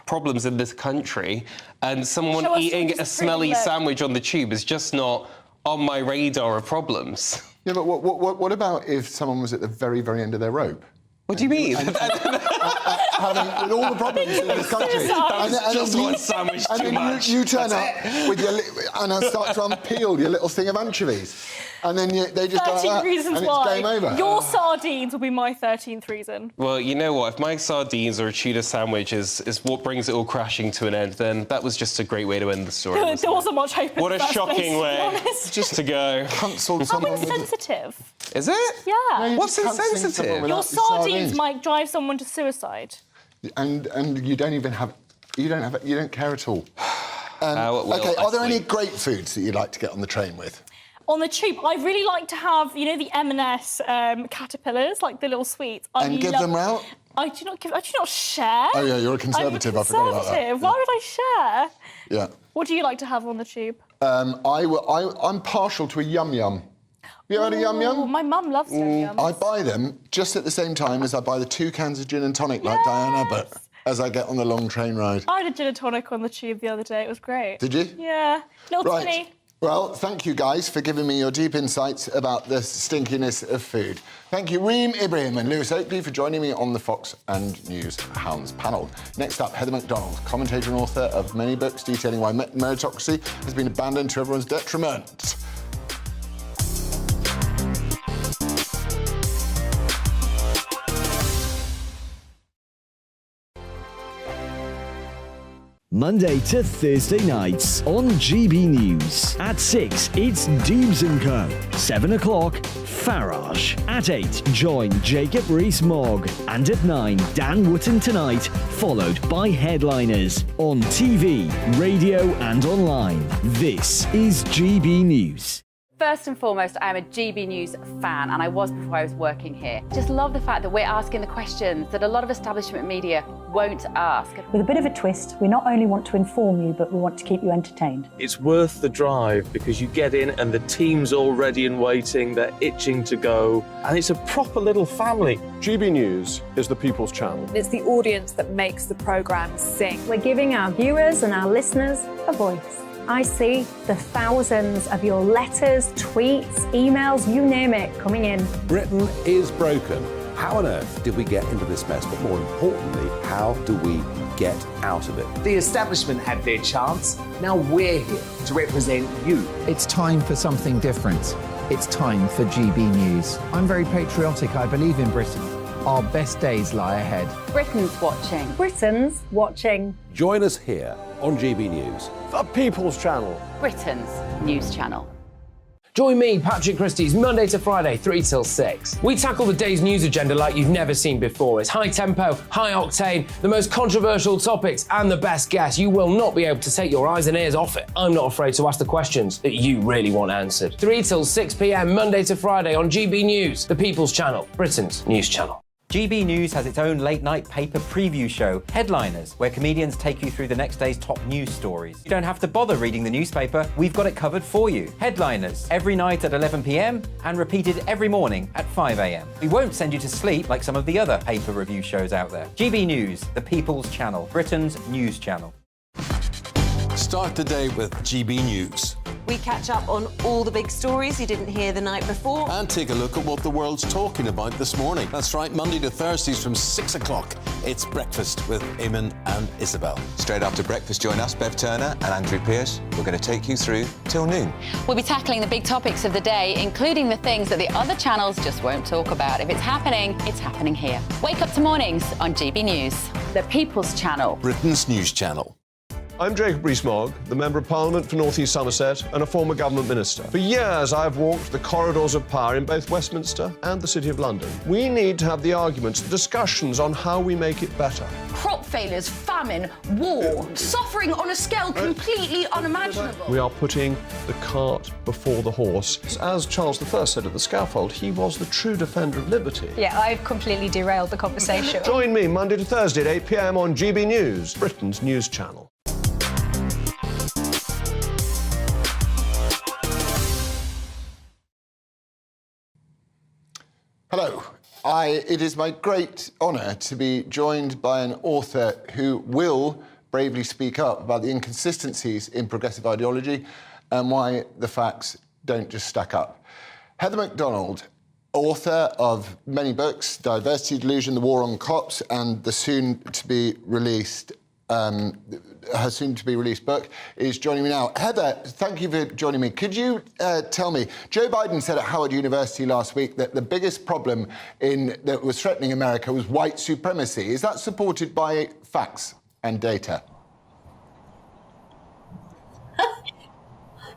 problems in this country, and someone eating a smelly sandwich on the tube is just not on my radar of problems. Yeah, but what about if someone was at the very, very end of their rope? What do you mean? With all the problems in this country. Just one sandwich too much. You turn up with your... and I start to unpeel your little thing of anchovies. And then they just go like 13 that, reasons and why. it's game over. Your sardines will be my 13th reason. Well, you know what? If my sardines or a tuna sandwich is what brings it all crashing to an end, then that was just a great way to end the story. There wasn't much hope in What the a first shocking place, way to be honest. just to go. Cancelled How insensitive. Is it? Yeah. What's insensitive? Your sardines might drive someone to suicide. And you don't even have... You don't care at all. OK, are there any great foods that you'd like to get on the train with? On the tube, I really like to have, the M&S caterpillars, like the little sweets. And give them out? I do not share. Oh, yeah, you're a conservative. I forgot about that. Why would I share? Yeah. What do you like to have on the tube? I'm partial to a yum-yum. Have you had a yum-yum? My mum loves yum-yums. I buy them just at the same time as I buy the 2 cans of gin and tonic like Diane Abbott as I get on the long train ride. I had a gin and tonic on the tube the other day. It was great. Did you? Yeah. Little tinny. Well, thank you, guys, for giving me your deep insights about the stinkiness of food. Thank you, Reem Ibrahim and Lewis Oakley, for joining me on the Fox and News Hounds panel. Next up, Heather McDonald, commentator and author of many books detailing why meritocracy has been abandoned to everyone's detriment. Monday to Thursday nights on GB News. At 6, it's Deebs & Co. 7 o'clock, Farage. At 8, join Jacob Rees-Mogg. And at 9, Dan Wootton Tonight, followed by Headliners. On TV, radio and online. This is GB News. First and foremost, I am a GB News fan, and I was before I was working here. Just love the fact that we're asking the questions that a lot of establishment media won't ask. With a bit of a twist, we not only want to inform you, but we want to keep you entertained. It's worth the drive because you get in and the team's all ready and waiting, they're itching to go, and it's a proper little family. GB News is the People's Channel. It's the audience that makes the programme sing. We're giving our viewers and our listeners a voice. I see the thousands of your letters, tweets, emails, you name it, coming in. Britain is broken. How on earth did we get into this mess? But more importantly, how do we get out of it? The establishment had their chance. Now we're here to represent you. It's time for something different. It's time for GB News. I'm very patriotic. I believe in Britain. Our best days lie ahead. Britain's watching. Britain's watching. Join us here on GB News. The People's Channel. Britain's news channel. Join me, Patrick Christie's, Monday to Friday, 3 till 6. We tackle the day's news agenda like you've never seen before. It's high tempo, high octane, the most controversial topics, and the best guests. You will not be able to take your eyes and ears off it. I'm not afraid to ask the questions that you really want answered. 3 till 6 p.m, Monday to Friday on GB News, the People's Channel, Britain's news channel. GB News has its own late-night paper preview show, Headliners, where comedians take you through the next day's top news stories. You don't have to bother reading the newspaper, we've got it covered for you. Headliners, every night at 11 p.m, and repeated every morning at 5 a.m. We won't send you to sleep like some of the other paper review shows out there. GB News, the People's Channel, Britain's news channel. Start the day with GB News. We catch up on all the big stories you didn't hear the night before. And take a look at what the world's talking about this morning. That's right, Monday to Thursdays from 6 o'clock. It's Breakfast with Eamon and Isabel. Straight after breakfast, join us, Bev Turner and Andrew Pearce. We're going to take you through till noon. We'll be tackling the big topics of the day, including the things that the other channels just won't talk about. If it's happening here. Wake up to mornings on GB News, the People's Channel. Britain's news channel. I'm Jacob Rees-Mogg, the Member of Parliament for North East Somerset and a former government minister. For years, I've walked the corridors of power in both Westminster and the City of London. We need to have the arguments, the discussions on how we make it better. Crop failures, famine, war, suffering on a scale completely unimaginable. We are putting the cart before the horse. As Charles I said at the scaffold, he was the true defender of liberty. Yeah, I've completely derailed the conversation. Join me Monday to Thursday at 8 p.m. on GB News, Britain's news channel. Hello. It is my great honour to be joined by an author who will bravely speak up about the inconsistencies in progressive ideology and why the facts don't just stack up. Heather MacDonald, author of many books, Diversity Delusion, The War on Cops, and the soon-to-be-released her soon-to-be-released book, is joining me now. Heather, thank you for joining me. Could you tell me, Joe Biden said at Howard University last week that the biggest problem that was threatening America was white supremacy. Is that supported by facts and data?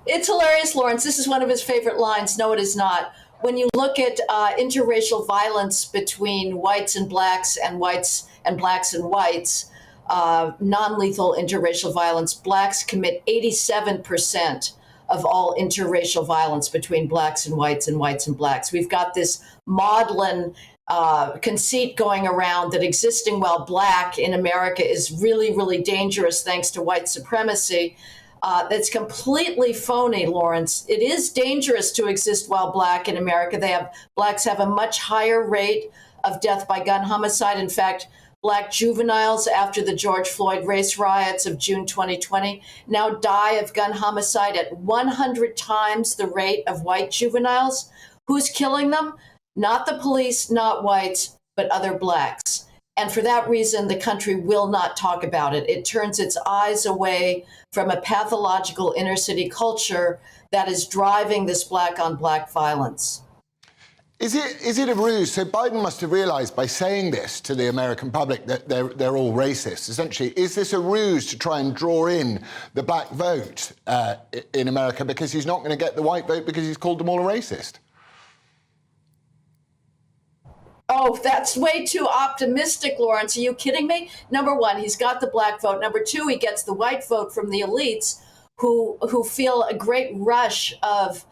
It's hilarious, Laurence. This is one of his favorite lines. No, it is not. When you look at interracial violence between whites and blacks and whites and blacks and whites, non-lethal interracial violence, blacks commit 87% of all interracial violence between blacks and whites and whites and blacks. We've got this maudlin conceit going around that existing while black in America is really, really dangerous thanks to white supremacy. That's completely phony, Laurence. It is dangerous to exist while black in America. Blacks have a much higher rate of death by gun homicide. In fact, Black juveniles after the George Floyd race riots of June 2020 now die of gun homicide at 100 times the rate of white juveniles. Who's killing them? Not the police, not whites, but other blacks. And for that reason, the country will not talk about it. It turns its eyes away from a pathological inner city culture that is driving this black on black violence. Is it a ruse? So Biden must have realised by saying this to the American public that they're all racist. Essentially, is this a ruse to try and draw in the black vote in America because he's not going to get the white vote because he's called them all a racist? Oh, that's way too optimistic, Laurence. Are you kidding me? Number one, he's got the black vote. Number two, he gets the white vote from the elites who feel a great rush of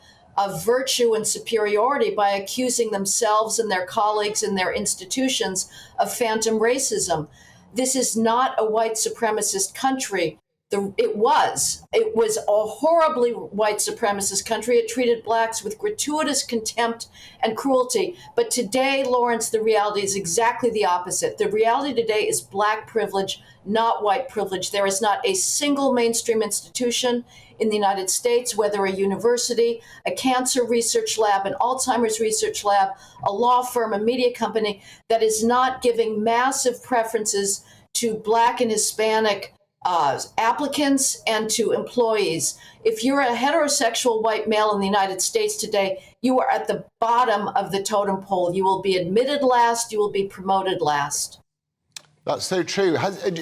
virtue and superiority by accusing themselves and their colleagues and their institutions of phantom racism. This is not a white supremacist country. It was a horribly white supremacist country. It treated blacks with gratuitous contempt and cruelty. But today, Laurence, the reality is exactly the opposite. The reality today is black privilege, not white privilege. There is not a single mainstream institution in the United States, whether a university, a cancer research lab, an Alzheimer's research lab, a law firm, a media company, that is not giving massive preferences to black and Hispanic applicants and to employees. If you're a heterosexual white male in the United States today, you are at the bottom of the totem pole. You will be admitted last, you will be promoted last. That's so true.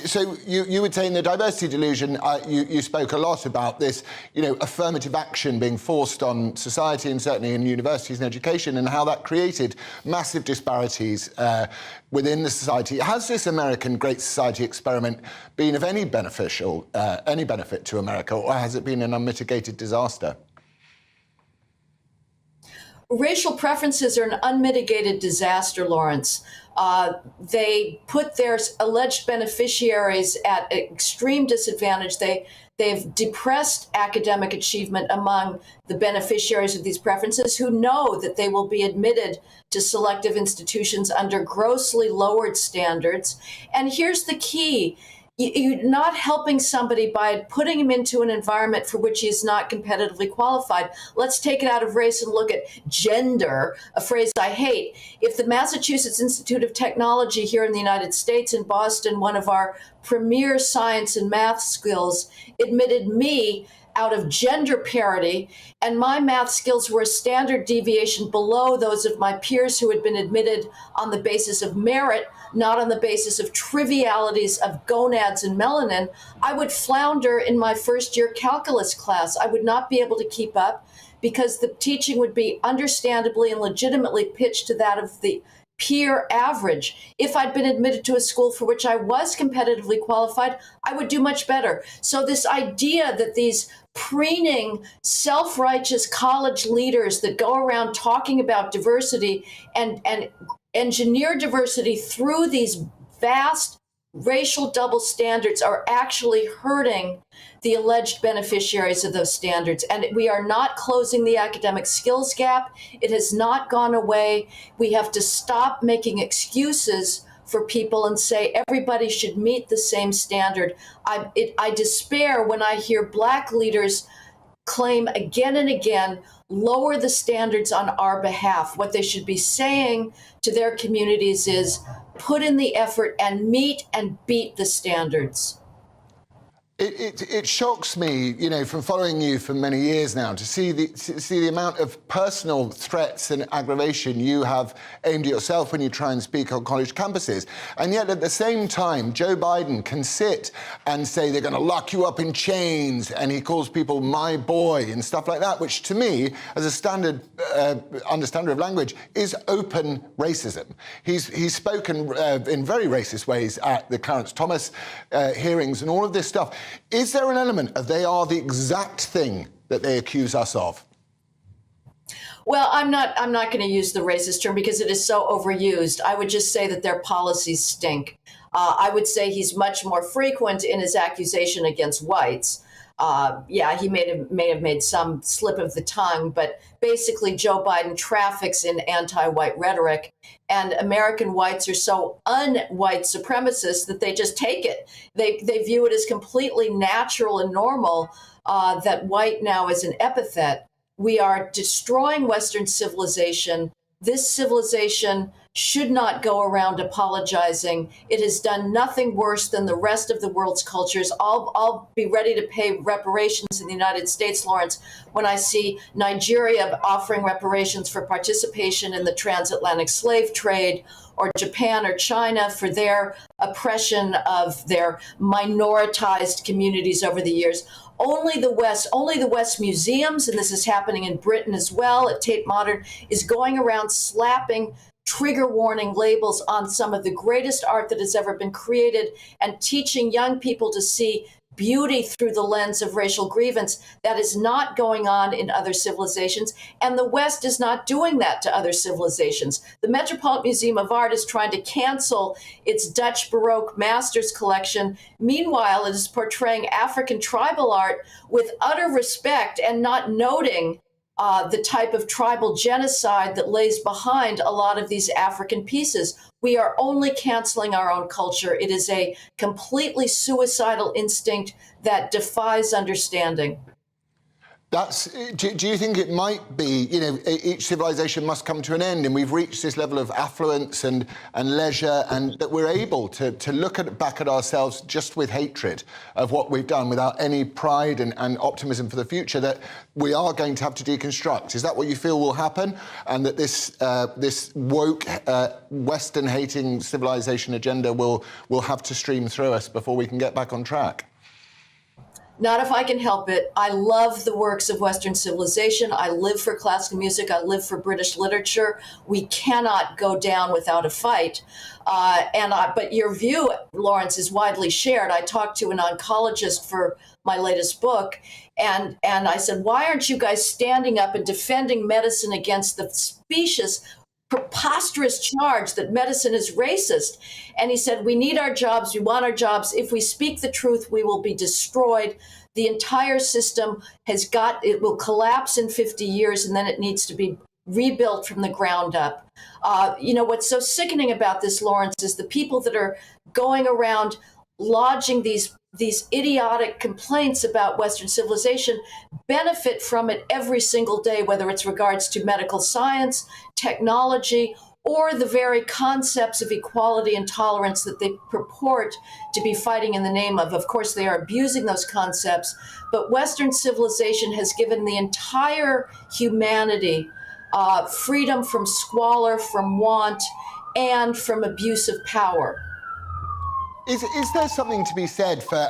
So you would say in the diversity delusion, you spoke a lot about this, affirmative action being forced on society and certainly in universities and education, and how that created massive disparities within the society. Has this American Great Society experiment been of any benefit to America, or has it been an unmitigated disaster? Racial preferences are an unmitigated disaster, Laurence. They put their alleged beneficiaries at extreme disadvantage. They've depressed academic achievement among the beneficiaries of these preferences, who know that they will be admitted to selective institutions under grossly lowered standards. And here's the key. You're not helping somebody by putting him into an environment for which he is not competitively qualified. Let's take it out of race and look at gender, a phrase I hate. If the Massachusetts Institute of Technology here in the United States in Boston, one of our premier science and math skills, admitted me out of gender parity, and my math skills were a standard deviation below those of my peers who had been admitted on the basis of merit, not on the basis of trivialities of gonads and melanin, I would flounder in my first year calculus class. I would not be able to keep up because the teaching would be understandably and legitimately pitched to that of the peer average. If I'd been admitted to a school for which I was competitively qualified, I would do much better. So this idea that these preening, self-righteous college leaders that go around talking about diversity and engineer diversity through these vast racial double standards are actually hurting the alleged beneficiaries of those standards. And we are not closing the academic skills gap. It has not gone away. We have to stop making excuses for people and say everybody should meet the same standard. I despair when I hear black leaders claim again and again, lower the standards on our behalf. What they should be saying to their communities is put in the effort and meet and beat the standards. It shocks me, from following you for many years now, to see the amount of personal threats and aggravation you have aimed at yourself when you try and speak on college campuses. And yet, at the same time, Joe Biden can sit and say they're going to lock you up in chains, and he calls people my boy and stuff like that, which to me, as a standard understander of language, is open racism. He's spoken in very racist ways at the Clarence Thomas hearings and all of this stuff. Is there an element of they are the exact thing that they accuse us of? Well, I'm not going to use the racist term because it is so overused. I would just say that their policies stink. I would say he's much more frequent in his accusation against whites. He may have made some slip of the tongue, but basically Joe Biden traffics in anti-white rhetoric, and American whites are so un-white supremacist that they just take it. They view it as completely natural and normal that white now is an epithet. We are destroying Western civilization. this civilization should not go around apologizing. It has done nothing worse than the rest of the world's cultures. I'll be ready to pay reparations in the United States, Laurence, when I see Nigeria offering reparations for participation in the transatlantic slave trade, or Japan or China for their oppression of their minoritized communities over the years. Only the West museums, and this is happening in Britain as well, at Tate Modern, is going around slapping trigger warning labels on some of the greatest art that has ever been created and teaching young people to see beauty through the lens of racial grievance. That is not going on in other civilizations, and the West is not doing that to other civilizations. The Metropolitan Museum of Art is trying to cancel its Dutch Baroque Masters collection. Meanwhile, it is portraying African tribal art with utter respect and not noting the type of tribal genocide that lays behind a lot of these African pieces. We are only canceling our own culture. It is a completely suicidal instinct that defies understanding. Do you think it might be, each civilization must come to an end, and we've reached this level of affluence and leisure, and that we're able to look back at ourselves just with hatred of what we've done, without any pride and optimism for the future, that we are going to have to deconstruct? Is that what you feel will happen? And that this woke, Western-hating civilization agenda will have to stream through us before we can get back on track? Not if I can help it. I love the works of Western civilization. I live for classical music. I live for British literature. We cannot go down without a fight. But your view, Laurence, is widely shared. I talked to an oncologist for my latest book, and I said, why aren't you guys standing up and defending medicine against the specious, preposterous charge that medicine is racist? And he said, we need our jobs, we want our jobs. If we speak the truth, we will be destroyed. The entire system it will collapse in 50 years, and then it needs to be rebuilt from the ground up. What's so sickening about this, Laurence, is the people that are going around lodging these idiotic complaints about Western civilization benefit from it every single day, whether it's regards to medical science, technology, or the very concepts of equality and tolerance that they purport to be fighting in the name of. Of course, they are abusing those concepts, but Western civilization has given the entire humanity freedom from squalor, from want, and from abuse of power. Is there something to be said for,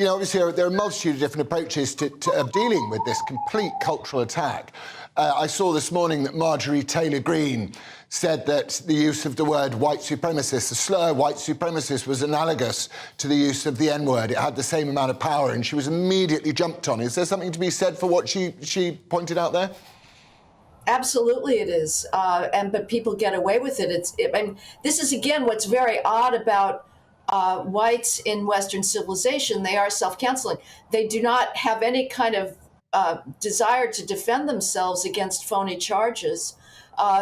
obviously there are a multitude of different approaches to dealing with this complete cultural attack. I saw this morning that Marjorie Taylor Greene said that the use of the word white supremacist, the slur white supremacist, was analogous to the use of the N-word. It had the same amount of power, and she was immediately jumped on. Is there something to be said for what she pointed out there? Absolutely it is, but people get away with it. This is, again, what's very odd about whites in Western civilization. They are self-canceling. They do not have any kind of desire to defend themselves against phony charges.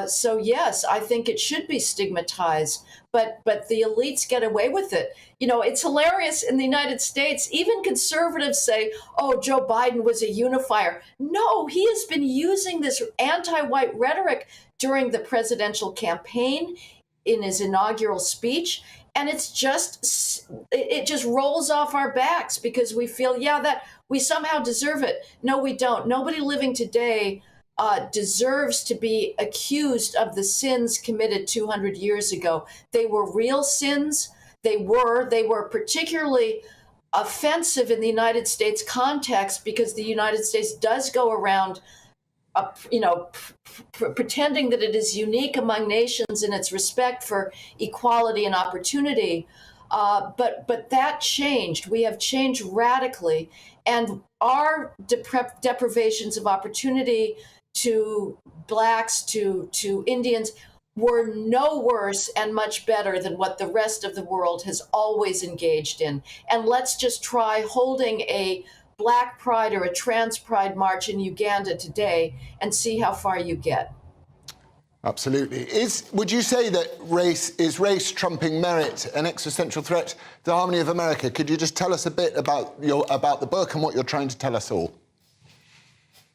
So yes, I think it should be stigmatized, but the elites get away with it. It's hilarious in the United States. Even conservatives say, oh, Joe Biden was a unifier. No, he has been using this anti-white rhetoric during the presidential campaign, in his inaugural speech. And it just rolls off our backs because we feel, that we somehow deserve it. No, we don't. Nobody living today deserves to be accused of the sins committed 200 years ago. They were real sins. They were particularly offensive in the United States context because the United States does go around pretending that it is unique among nations in its respect for equality and opportunity. But that changed. We have changed radically. And our deprivations of opportunity to blacks, to Indians, were no worse and much better than what the rest of the world has always engaged in. And let's just try holding a Black Pride or a Trans Pride march in Uganda today and see how far you get. Absolutely. Would you say that race trumping merit an existential threat to the harmony of America? Could you just tell us a bit about the book and what you're trying to tell us all?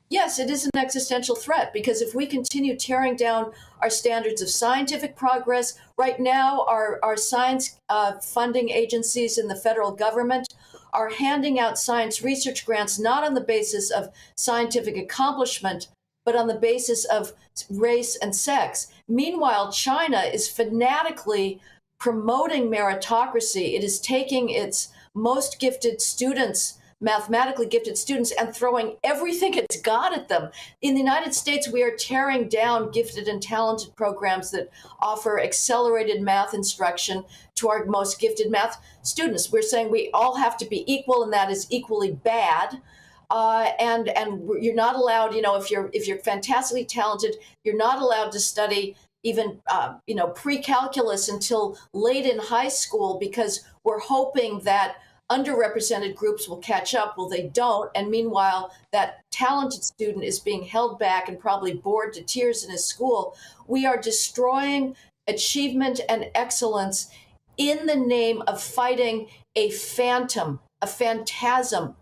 Yes, it is an existential threat because if we continue tearing down our standards of scientific progress, right now our science funding agencies in the federal government are handing out science research grants not on the basis of scientific accomplishment, but on the basis of race and sex. Meanwhile, China is fanatically promoting meritocracy. It is taking its most gifted students, mathematically gifted students, and throwing everything it's got at them. In the United States, we are tearing down gifted and talented programs that offer accelerated math instruction to our most gifted math students. We're saying we all have to be equal, and that is equally bad. And you're not allowed, if you're fantastically talented, you're not allowed to study even pre-calculus until late in high school, because we're hoping that underrepresented groups will catch up. Well, they don't. And meanwhile, that talented student is being held back and probably bored to tears in his school. We are destroying achievement and excellence in the name of fighting a phantom, a phantasm.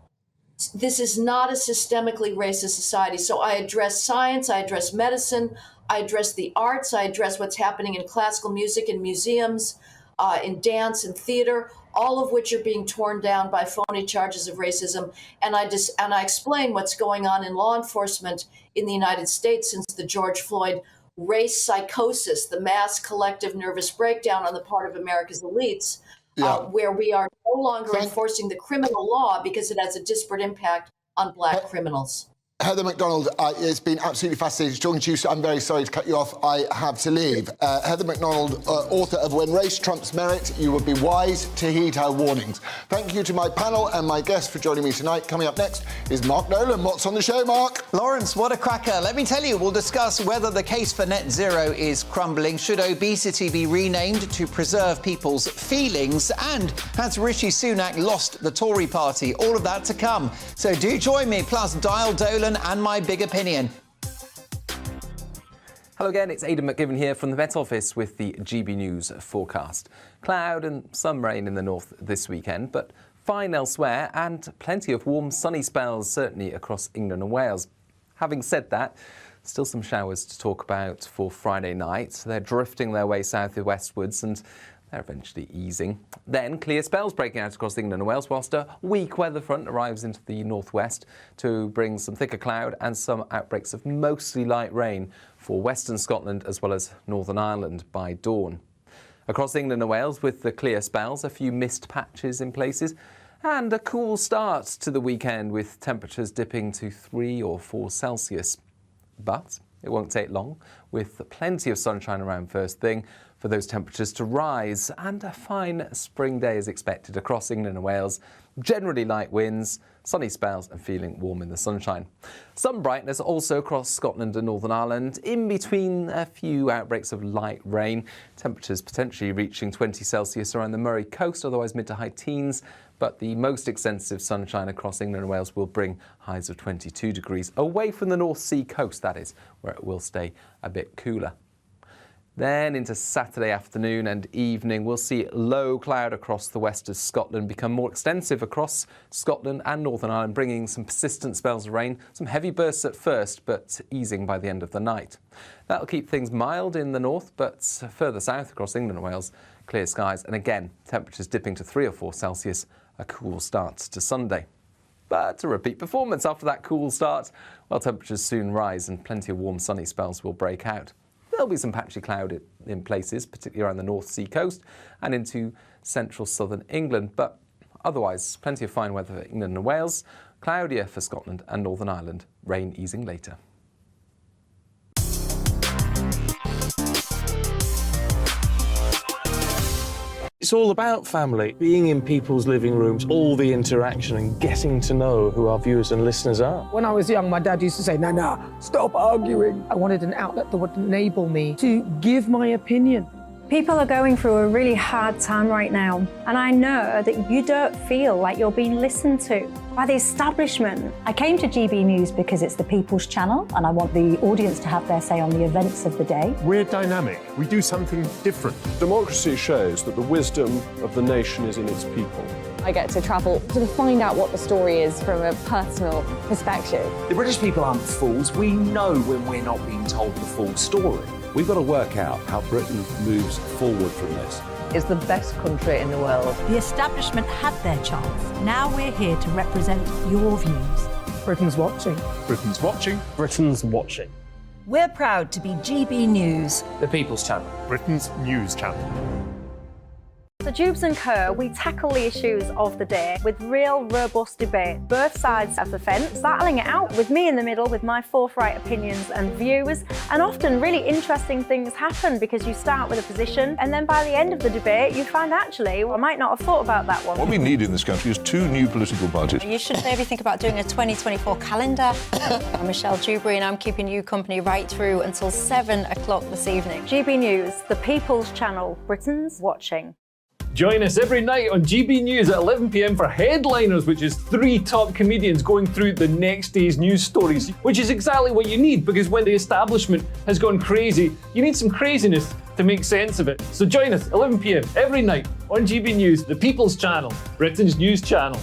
This is not a systemically racist society. So I address science, I address medicine, I address the arts, I address what's happening in classical music, in museums, in dance and theater, all of which are being torn down by phony charges of racism. And I explain what's going on in law enforcement in the United States since the George Floyd race psychosis, the mass collective nervous breakdown on the part of America's elites, where we are no longer enforcing the criminal law because it has a disparate impact on Black criminals. Heather McDonald, it's been absolutely fascinating talking to you. So I'm very sorry to cut you off. I have to leave. Heather McDonald, author of When Race Trumps Merit, You Would Be Wise to Heed Our Warnings. Thank you to my panel and my guests for joining me tonight. Coming up next is Mark Nolan. What's on the show, Mark? Lawrence, what a cracker. Let me tell you, we'll discuss whether the case for net zero is crumbling. Should obesity be renamed to preserve people's feelings? And has Rishi Sunak lost the Tory party? All of that to come. So do join me, plus Dial Dolan and my big opinion. Hello again, it's Aidan McGivern here from the Met Office with the GB News forecast. Cloud and some rain in the north this weekend, but fine elsewhere and plenty of warm sunny spells certainly across England and Wales. Having said that, still some showers to talk about for Friday night. They're drifting their way south-westwards and they're eventually easing. Then clear spells breaking out across England and Wales, whilst a weak weather front arrives into the northwest to bring some thicker cloud and some outbreaks of mostly light rain for western Scotland as well as Northern Ireland by dawn. Across England and Wales, with the clear spells, a few mist patches in places, and a cool start to the weekend with temperatures dipping to 3 or 4 Celsius. But it won't take long, with plenty of sunshine around first thing, for those temperatures to rise, and a fine spring day is expected across England and Wales. Generally light winds, sunny spells and feeling warm in the sunshine. Some brightness also across Scotland and Northern Ireland, in between a few outbreaks of light rain. Temperatures potentially reaching 20 Celsius around the Moray coast, otherwise mid to high teens. But the most extensive sunshine across England and Wales will bring highs of 22 degrees, away from the North Sea coast, that is, where it will stay a bit cooler. Then into Saturday afternoon and evening, we'll see low cloud across the west of Scotland become more extensive across Scotland and Northern Ireland, bringing some persistent spells of rain, some heavy bursts at first, but easing by the end of the night. That'll keep things mild in the north, but further south across England and Wales, clear skies, and again, temperatures dipping to 3 or 4 Celsius, a cool start to Sunday. But a repeat performance after that cool start, while temperatures soon rise and plenty of warm sunny spells will break out. There'll be some patchy cloud in places, particularly around the North Sea coast and into central southern England, but otherwise plenty of fine weather for England and Wales, cloudier for Scotland and Northern Ireland, rain easing later. It's all about family, being in people's living rooms, all the interaction and getting to know who our viewers and listeners are. When I was young, my dad used to say, "Nana, stop arguing." I wanted an outlet that would enable me to give my opinion People are going through a really hard time right now, and I know that you don't feel like you're being listened to by the establishment. I came to GB News because it's the People's Channel, and I want the audience to have their say on the events of the day. We're dynamic. We do something different. Democracy shows that the wisdom of the nation is in its people. I get to travel to find out what the story is from a personal perspective. The British people aren't fools. We know when we're not being told the full story. We've got to work out how Britain moves forward from this. It's the best country in the world. The establishment had their chance. Now we're here to represent your views. Britain's watching. Britain's watching. Britain's watching. We're proud to be GB News. The People's Channel. Britain's news channel. So Dubes & Co, we tackle the issues of the day with real, robust debate, both sides of the fence, battling it out with me in the middle with my forthright opinions and views. And often really interesting things happen because you start with a position and then by the end of the debate you find actually, I might not have thought about that one. What we need in this country is 2 new political budgets. You should maybe think about doing a 2024 calendar. I'm Michelle Dewberry and I'm keeping you company right through until 7 o'clock this evening. GB News, the People's Channel, Britain's watching. Join us every night on GB News at 11 p.m. for Headliners, which is 3 top comedians going through the next day's news stories, which is exactly what you need, because when the establishment has gone crazy, you need some craziness to make sense of it. So join us 11 p.m. every night on GB News, the People's Channel, Britain's news channel.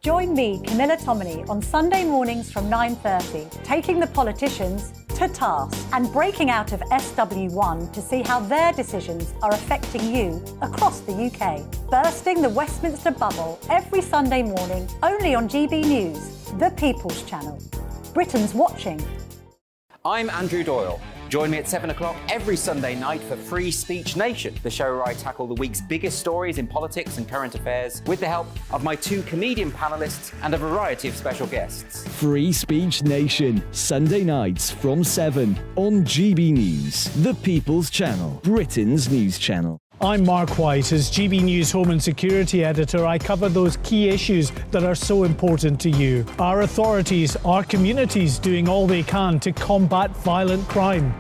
Join me, Camilla Tominey, on Sunday mornings from 9:30, taking the politicians to task and breaking out of SW1 to see how their decisions are affecting you across the UK. Bursting the Westminster bubble every Sunday morning, only on GB News, the People's Channel. Britain's watching. I'm Andrew Doyle. Join me at 7 o'clock every Sunday night for Free Speech Nation, the show where I tackle the week's biggest stories in politics and current affairs with the help of my 2 comedian panellists and a variety of special guests. Free Speech Nation, Sunday nights from 7 on GB News, the People's Channel, Britain's news channel. I'm Mark White. As GB News Home and Security Editor, I cover those key issues that are so important to you. Our authorities, our communities doing all they can to combat violent crime.